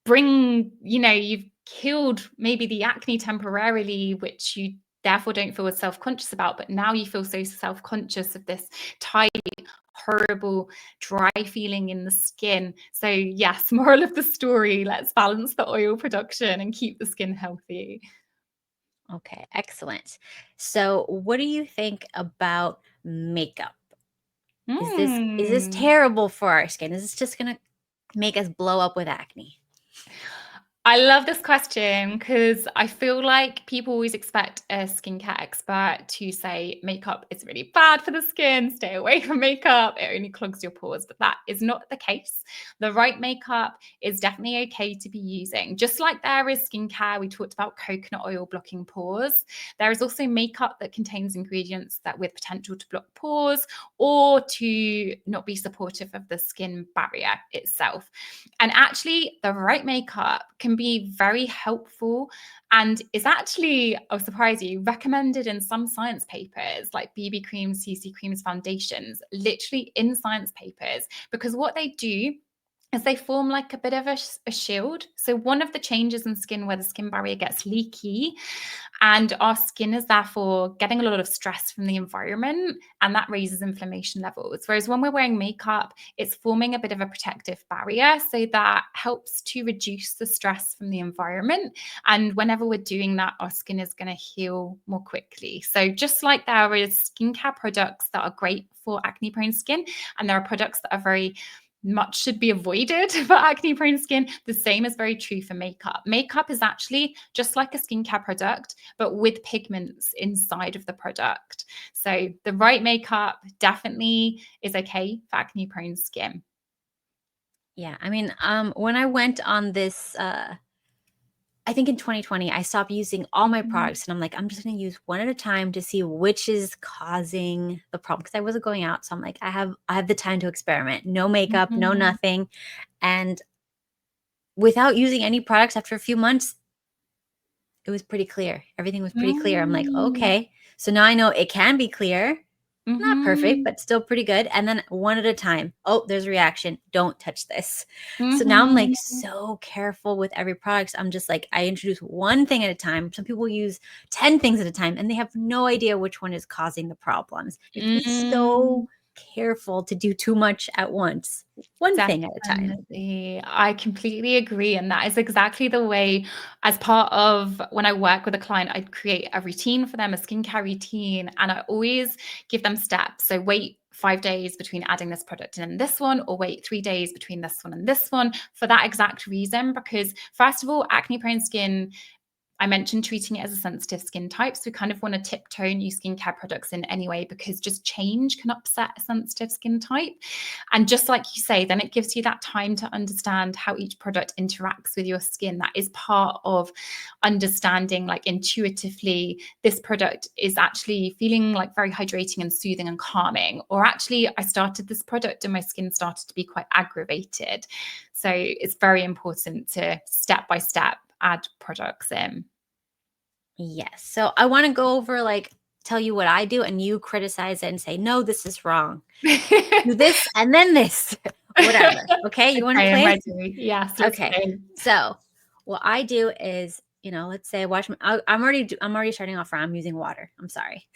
you've killed maybe the acne temporarily, which you therefore don't feel as self-conscious about. But now you feel so self-conscious of this tight, horrible, dry feeling in the skin. So yes, moral of the story, let's balance the oil production and keep the skin healthy. okay, excellent. So, what do you think about makeup? Is this Mm. terrible for our skin? Is this just gonna make us blow up with acne? I love this question because I feel like people always expect a skincare expert to say makeup is really bad for the skin, stay away from makeup, it only clogs your pores. But that is not the case. The right makeup is definitely okay to be using. Just like there is skincare, we talked about coconut oil blocking pores. There is also makeup that contains ingredients that with potential to block pores or to not be supportive of the skin barrier itself. And actually, the right makeup can be very helpful and is actually, I'll surprise you, recommended in some science papers like BB creams, CC creams, foundations, literally in science papers, because what they do is they form like a bit of a shield. So one of the changes in skin where the skin barrier gets leaky and our skin is therefore getting a lot of stress from the environment, and that raises inflammation levels. Whereas when we're wearing makeup, it's forming a bit of a protective barrier. So that helps to reduce the stress from the environment. And whenever we're doing that, our skin is going to heal more quickly. So just like there is skincare products that are great for acne prone skin, and there are products that are very much should be avoided for acne prone skin, the same is very true for makeup. Makeup is actually just like a skincare product, but with pigments inside of the product. So the right makeup definitely is okay for acne prone skin. Yeah, I mean, when I went on this, I think in 2020, I stopped using all my Mhm. products, and I'm like, I'm just gonna use one at a time to see which is causing the problem, because I wasn't going out. So I'm like, I have the time to experiment. No makeup, no Mhm. nothing. And without using any products, after a few months, it was pretty clear. Everything was pretty clear. I'm like, Mm. okay. So now I know it can be clear. Not perfect, Mhm. but still pretty good. And then one at a time. Oh, there's a reaction. Don't touch this. So now I'm like Mhm. so careful with every product. I'm just like, I introduce one thing at a time. Some people use 10 things at a time, and they have no idea which one is causing the problems. You have to be so Mm. careful to do too much at once. One thing at a time. Definitely. I completely agree. And that is exactly the way, as part of when I work with a client, I'd create a routine for them, a skincare routine. And I always give them steps. So wait 5 days between adding this product in and this one, or wait 3 days between this one and this one for that exact reason. Because, first of all, acne prone skin, I mentioned treating it as a sensitive skin type. So we kind of want to tiptoe new skincare products in anyway, because just change can upset a sensitive skin type. And just like you say, then it gives you that time to understand how each product interacts with your skin. That is part of understanding, like intuitively, this product is actually feeling like very hydrating and soothing and calming. Or actually, I started this product and my skin started to be quite aggravated. So it's very important to step by step add products in. Yes. So I want to go over, like, tell you what I do, and you criticize it and say, no, this is wrong. Do this and then this. Whatever. Okay. You want to Okay, I'm play? ready. Yes, let's Okay. go. So what I do is let's say I wash I'm already starting off wrong. I'm using water. I'm sorry.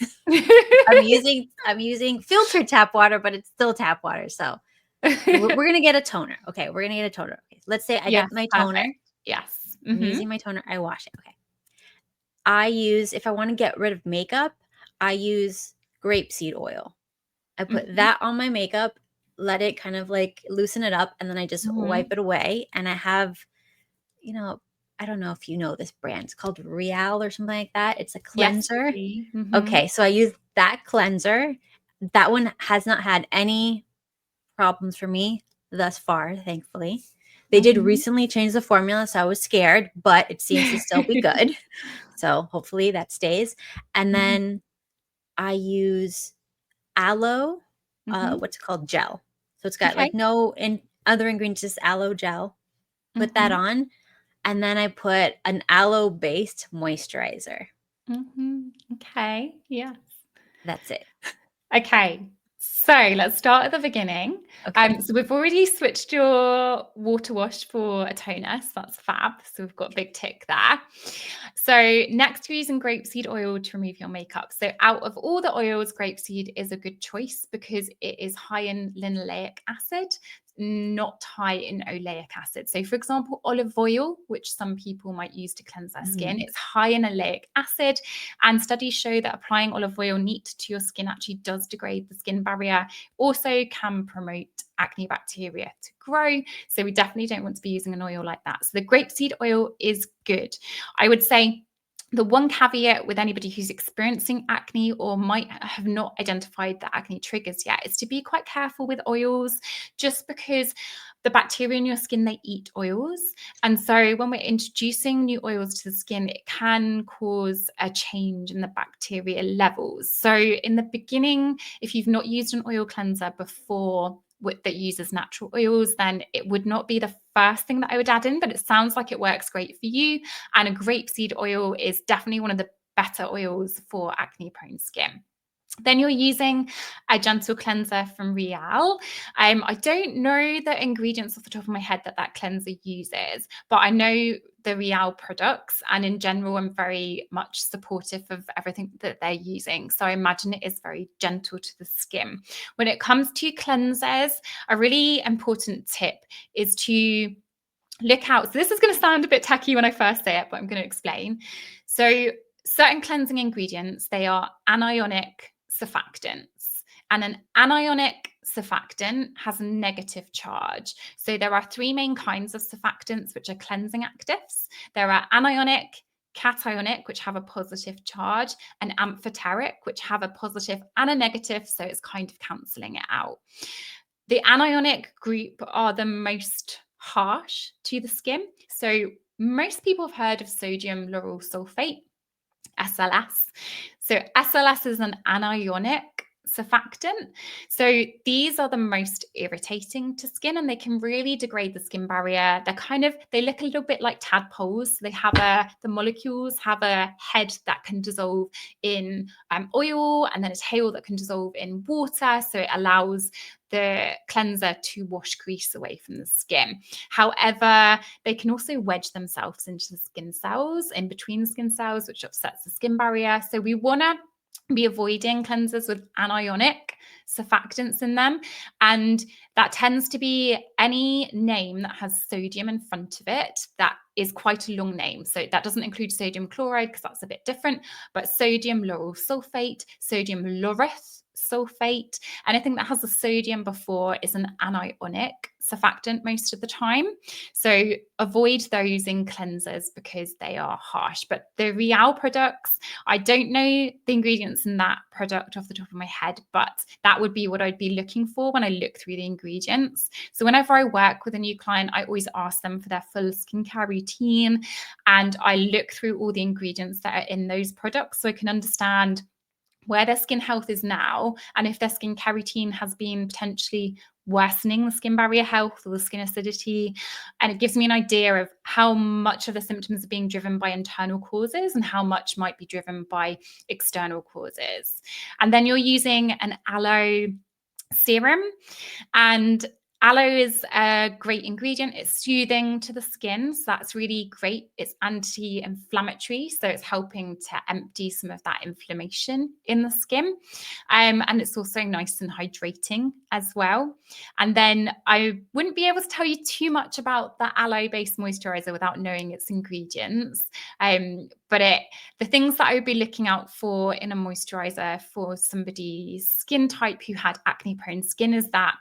I'm using filtered tap water, but it's still tap water. So we're going to get a toner. Okay. We're going to get a toner. Okay. Let's say I Yes, get my perfect. toner. Yes. I'm using my toner. I wash it. Okay. If I want to get rid of makeup, I use grapeseed oil. I put that on my makeup, let it kind of like loosen it up, and then I just wipe it away. And I have, I don't know if you know this brand. It's called Real or something like that. It's a Yes. cleanser. Okay, so I use that cleanser. That one has not had any problems for me thus far, thankfully. They did recently change the formula, so I was scared, but it seems to still be good. So hopefully that stays. And then I use aloe, what's it called? Gel. So it's got Okay. like no other ingredients, just aloe gel. Put that on. And then I put an aloe-based moisturizer. Okay. Yes. That's it. Okay. So let's start at the beginning. Okay. So we've already switched your water wash for a toner, so that's fab. So we've got a big tick there. So next we're using grapeseed oil to remove your makeup. So out of all the oils, grapeseed is a good choice because it is high in linoleic acid, not high in oleic acid. So for example, olive oil, which some people might use to cleanse their skin, it's high in oleic acid, and studies show that applying olive oil neat to your skin actually does degrade the skin barrier, also can promote acne bacteria to grow. So we definitely don't want to be using an oil like that. So the grapeseed oil is good. I would say the one caveat with anybody who's experiencing acne or might have not identified the acne triggers yet is to be quite careful with oils, just because the bacteria in your skin, they eat oils. And so when we're introducing new oils to the skin, it can cause a change in the bacteria levels. So in the beginning, if you've not used an oil cleanser before that uses natural oils, then it would not be the first thing that I would add in, but it sounds like it works great for you. And a grapeseed oil is definitely one of the better oils for acne prone skin. Then you're using a gentle cleanser from Real. I don't know the ingredients off the top of my head that cleanser uses, but I know the Real products, and in general, I'm very much supportive of everything that they're using. So I imagine it is very gentle to the skin. When it comes to cleansers, a really important tip is to look out. So this is going to sound a bit tacky when I first say it, but I'm going to explain. So certain cleansing ingredients, they are anionic surfactants, and an anionic surfactant has a negative charge. So there are three main kinds of surfactants, which are cleansing actives. There are anionic, cationic, which have a positive charge, and amphoteric, which have a positive and a negative. So it's kind of cancelling it out. The anionic group are the most harsh to the skin. So most people have heard of sodium lauryl sulfate, SLS. So SLS is an anionic surfactant. So these are the most irritating to skin, and they can really degrade the skin barrier. They look a little bit like tadpoles. They have the molecules have a head that can dissolve in oil, and then a tail that can dissolve in water. So it allows the cleanser to wash grease away from the skin. However, they can also wedge themselves into the skin cells, in between skin cells, which upsets the skin barrier. So we want to be avoiding cleansers with anionic surfactants in them. And that tends to be any name that has sodium in front of it. That is quite a long name. So that doesn't include sodium chloride because that's a bit different, but sodium lauryl sulfate, sodium laureth sulfate, anything that has the sodium before is an anionic surfactant most of the time. So avoid those in cleansers because they are harsh. But the Real products, I don't know the ingredients in that product off the top of my head, but that would be what I'd be looking for when I look through the ingredients. So whenever I work with a new client, I always ask them for their full skincare routine, and I look through all the ingredients that are in those products so I can understand where their skin health is now, and if their skincare routine has been potentially worsening the skin barrier health or the skin acidity. And it gives me an idea of how much of the symptoms are being driven by internal causes and how much might be driven by external causes. And then you're using an aloe serum, and Aloe is a great ingredient. It's soothing to the skin, so that's really great. It's anti-inflammatory, so it's helping to empty some of that inflammation in the skin. And it's also nice and hydrating as well. And then I wouldn't be able to tell you too much about the aloe-based moisturizer without knowing its ingredients. But the things that I would be looking out for in a moisturizer for somebody's skin type who had acne-prone skin is that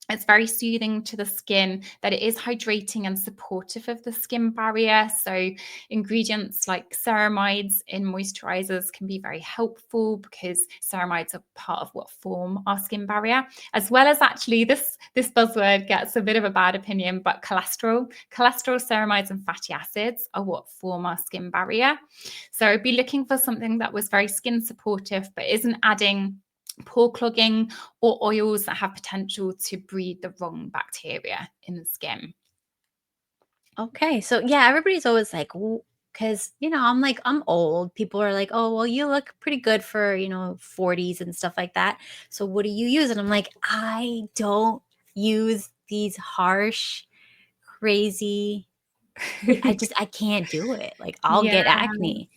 it's very soothing to the skin, that it is hydrating and supportive of the skin barrier. So ingredients like ceramides in moisturizers can be very helpful because ceramides are part of what form our skin barrier, as well as actually this buzzword gets a bit of a bad opinion, but cholesterol, ceramides and fatty acids are what form our skin barrier. So I'd be looking for something that was very skin supportive, but isn't adding pore clogging or oils that have potential to breed the wrong bacteria in the skin. Okay. So yeah, everybody's always like, because I'm old. People are like, oh, well, you look pretty good for 40s and stuff like that. So what do you use? And I'm like, I don't use these harsh, crazy. I can't do it. Like I'll Yeah. get acne.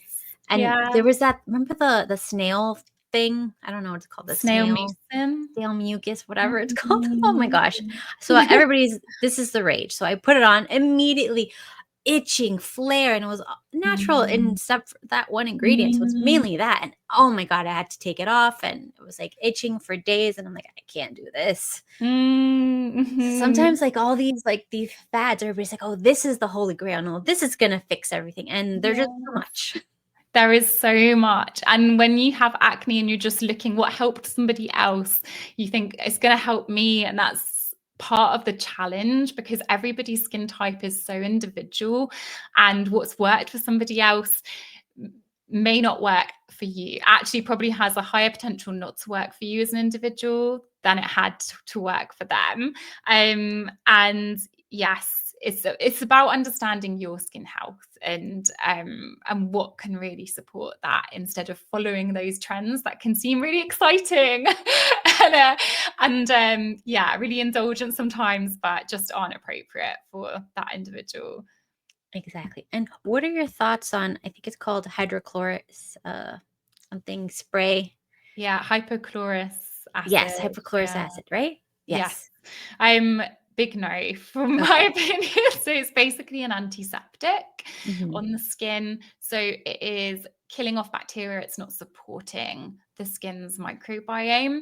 And Yeah. there was that. Remember the snail thing? I don't know what it's called. The Snail snail mucin. mucus, whatever it's called. Oh my Mhm. gosh. So this is the rage. So I put it on immediately, itching, flare, and it was natural Mhm. except for that one ingredient. So it's Mhm. mainly that. And oh my God, I had to take it off and it was like itching for days. And I'm like, I can't do this. Mhm. Sometimes these fads, everybody's like, oh, this is the holy grail. No, this is gonna fix everything. And they're just too Yes. much. There is so much. And when you have acne and you're just looking what helped somebody else, you think it's going to help me. And that's part of the challenge because everybody's skin type is so individual. And what's worked for somebody else may not work for you. Actually, probably has a higher potential not to work for you as an individual than it had to work for them. And yes, it's about understanding your skin health and what can really support that instead of following those trends that can seem really exciting and yeah, really indulgent sometimes, but just aren't appropriate for that individual. Exactly. And what are your thoughts on, I think it's called hydrochloric something spray? Yeah, hypochlorous acid. Yes, hypochlorous Yeah. acid, right? Yes. Yes. I'm big no from my Okay. opinion. So it's basically an antiseptic Mhm. on the skin. So it is killing off bacteria. It's not supporting the skin's microbiome.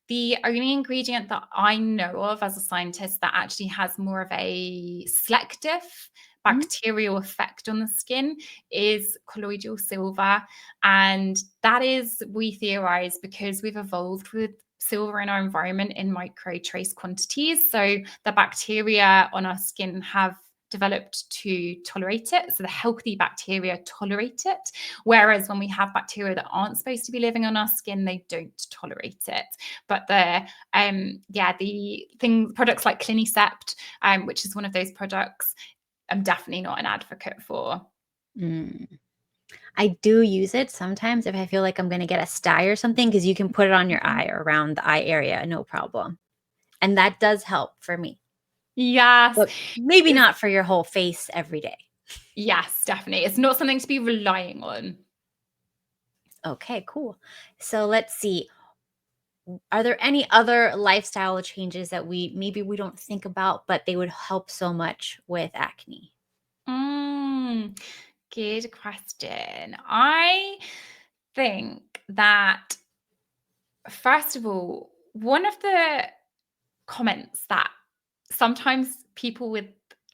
The only ingredient that I know of as a scientist that actually has more of a selective Mhm. bacterial effect on the skin is colloidal silver. And that is, we theorize, because we've evolved with silver in our environment in micro trace quantities. So the bacteria on our skin have developed to tolerate it. So the healthy bacteria tolerate it. Whereas when we have bacteria that aren't supposed to be living on our skin, they don't tolerate it. But the products like Clinisept, which is one of those products, I'm definitely not an advocate for. Mm. I do use it sometimes if I feel like I'm going to get a sty or something because you can put it on your eye or around the eye area, no problem. And that does help for me. Yes. But maybe It's, not for your whole face every day. yes, definitely. It's not something to be relying on. Okay, cool. So let's see. Are there any other lifestyle changes that we don't think about, but they would help so much with acne? Mm, good question. I think that, first of all, one of the comments that sometimes people with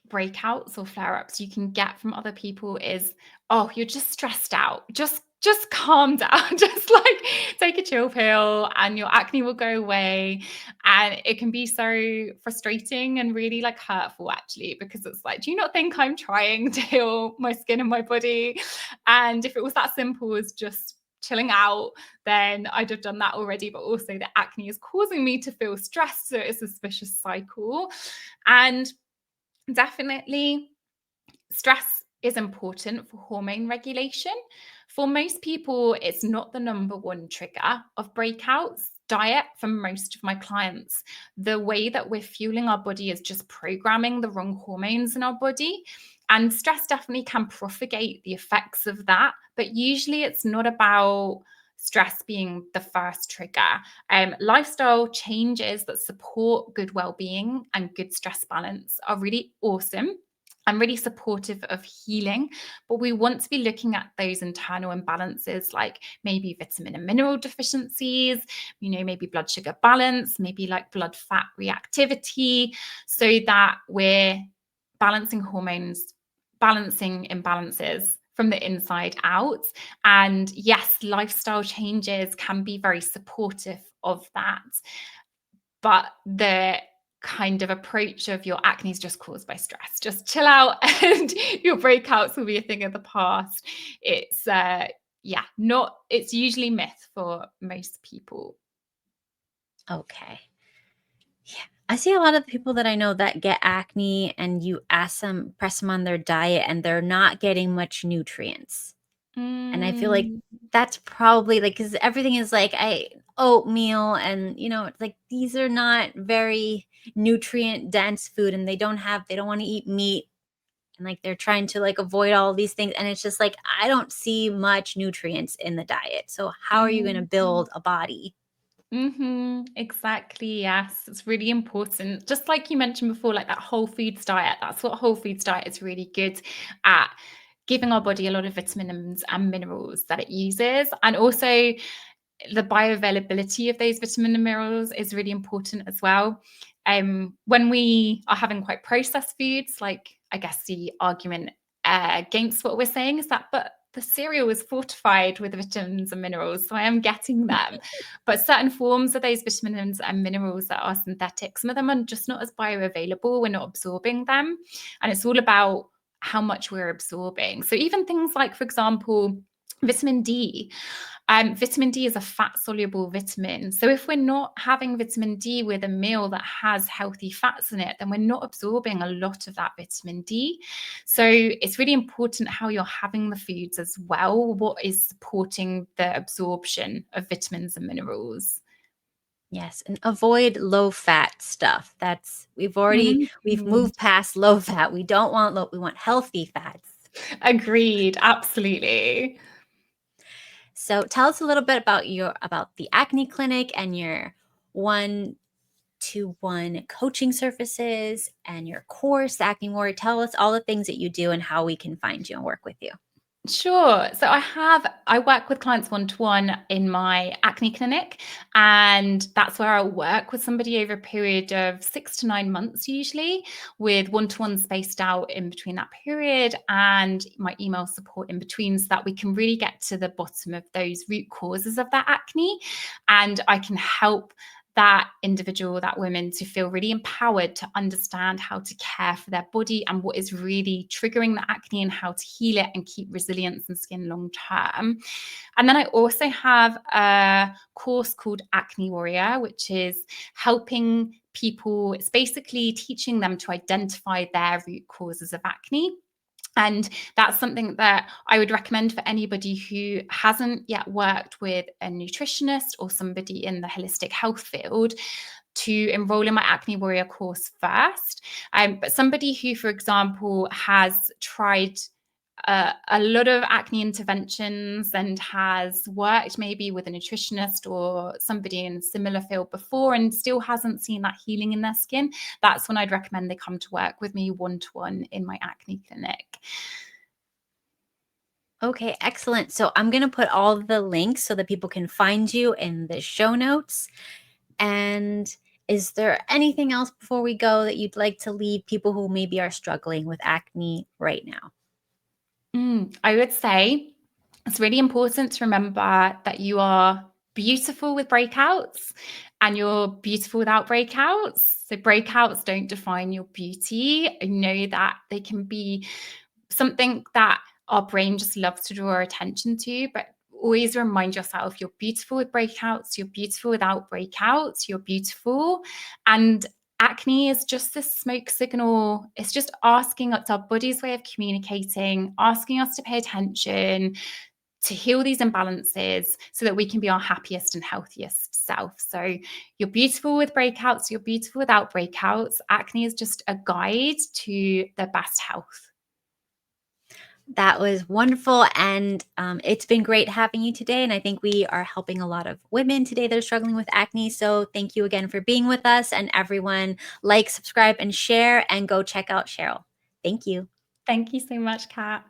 breakouts or flare-ups you can get from other people is, oh, you're just stressed out, just calm down, just like take a chill pill and your acne will go away. And it can be so frustrating and really like hurtful actually, because it's like, do you not think I'm trying to heal my skin and my body? And if it was that simple as just chilling out, then I'd have done that already. But also the acne is causing me to feel stressed. So it's a vicious cycle. And definitely stress is important for hormone regulation. For most people, it's not the number one trigger of breakouts. diet for most of my clients. The way that we're fueling our body is just programming the wrong hormones in our body. And stress definitely can propagate the effects of that. But usually it's not about stress being the first trigger. Lifestyle changes that support good well-being and good stress balance are really awesome. I'm really supportive of healing, but we want to be looking at those internal imbalances, like maybe vitamin and mineral deficiencies, maybe blood sugar balance, maybe like blood fat reactivity, so that we're balancing hormones, balancing imbalances from the inside out. And yes, lifestyle changes can be very supportive of that. But the kind of approach of your acne is just caused by stress. Just chill out and your breakouts will be a thing of the past. It's it's usually myth for most people. Okay. Yeah. I see a lot of people that I know that get acne and you press them on their diet and they're not getting much nutrients. And I feel like that's probably like, because everything is like oatmeal and, it's like these are not very nutrient dense food and they don't want to eat meat. And like they're trying to like avoid all these things. And it's just like, I don't see much nutrients in the diet. So how are you going to build a body? Exactly. Yes. It's really important. Just like you mentioned before, like that whole foods diet, that's what whole foods diet is really good at, giving our body a lot of vitamins and minerals that it uses. And also the bioavailability of those vitamin and minerals is really important as well. When we are having quite processed foods, like I guess the argument against what we're saying is that, but the cereal is fortified with vitamins and minerals, so I am getting them. But certain forms of those vitamins and minerals that are synthetic, some of them are just not as bioavailable. We're not absorbing them. And it's all about how much we're absorbing. So even things like, for example, vitamin D. Vitamin D is a fat-soluble vitamin. So if we're not having vitamin D with a meal that has healthy fats in it, then we're not absorbing a lot of that vitamin D. So it's really important how you're having the foods as well, what is supporting the absorption of vitamins and minerals. Yes, and avoid low fat stuff. We've Mhm. moved past low fat. We don't want we want healthy fats. Agreed. Absolutely. So tell us a little bit about the acne clinic and your 1-to-1 coaching services and your course, the Acne Warrior. Tell us all the things that you do and how we can find you and work with you. Sure. So I work with clients one-to-one in my acne clinic, and that's where I'll work with somebody over a period of 6 to 9 months, usually, with one-to-one spaced out in between that period and my email support in between, so that we can really get to the bottom of those root causes of that acne. And I can help that individual, that woman, to feel really empowered to understand how to care for their body and what is really triggering the acne and how to heal it and keep resilience and skin long term. And then I also have a course called Acne Warrior, which is helping people, it's basically teaching them to identify their root causes of acne. And that's something that I would recommend for anybody who hasn't yet worked with a nutritionist or somebody in the holistic health field, to enroll in my Acne Warrior course first. But somebody who, for example, has tried a lot of acne interventions and has worked maybe with a nutritionist or somebody in a similar field before and still hasn't seen that healing in their skin, that's when I'd recommend they come to work with me one-to-one in my acne clinic. Okay, excellent. So I'm going to put all the links so that people can find you in the show notes. And is there anything else before we go that you'd like to leave people who maybe are struggling with acne right now? I would say it's really important to remember that you are beautiful with breakouts and you're beautiful without breakouts. So breakouts don't define your beauty. I know that they can be something that our brain just loves to draw our attention to, but always remind yourself you're beautiful with breakouts, you're beautiful without breakouts, you're beautiful. And acne is just this smoke signal. It's just asking, it's our body's way of communicating, asking us to pay attention, to heal these imbalances so that we can be our happiest and healthiest self. So you're beautiful with breakouts, you're beautiful without breakouts. Acne is just a guide to the best health. That was wonderful. And it's been great having you today. And I think we are helping a lot of women today that are struggling with acne. So thank you again for being with us. And everyone, like, subscribe, and share, and go check out Cheryl. Thank you. Thank you so much, Kat.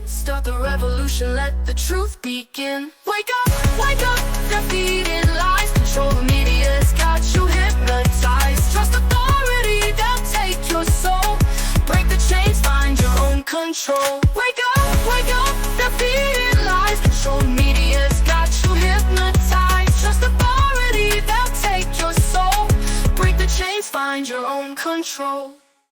Start the revolution, let the truth begin. Wake up, they're feeding lies. Control the media's got you hypnotized. Trust authority, they'll take your soul. Break the chains, find your own control. Wake up, they're feeding lies. Control the media's got you hypnotized. Trust authority, they'll take your soul. Break the chains, find your own control.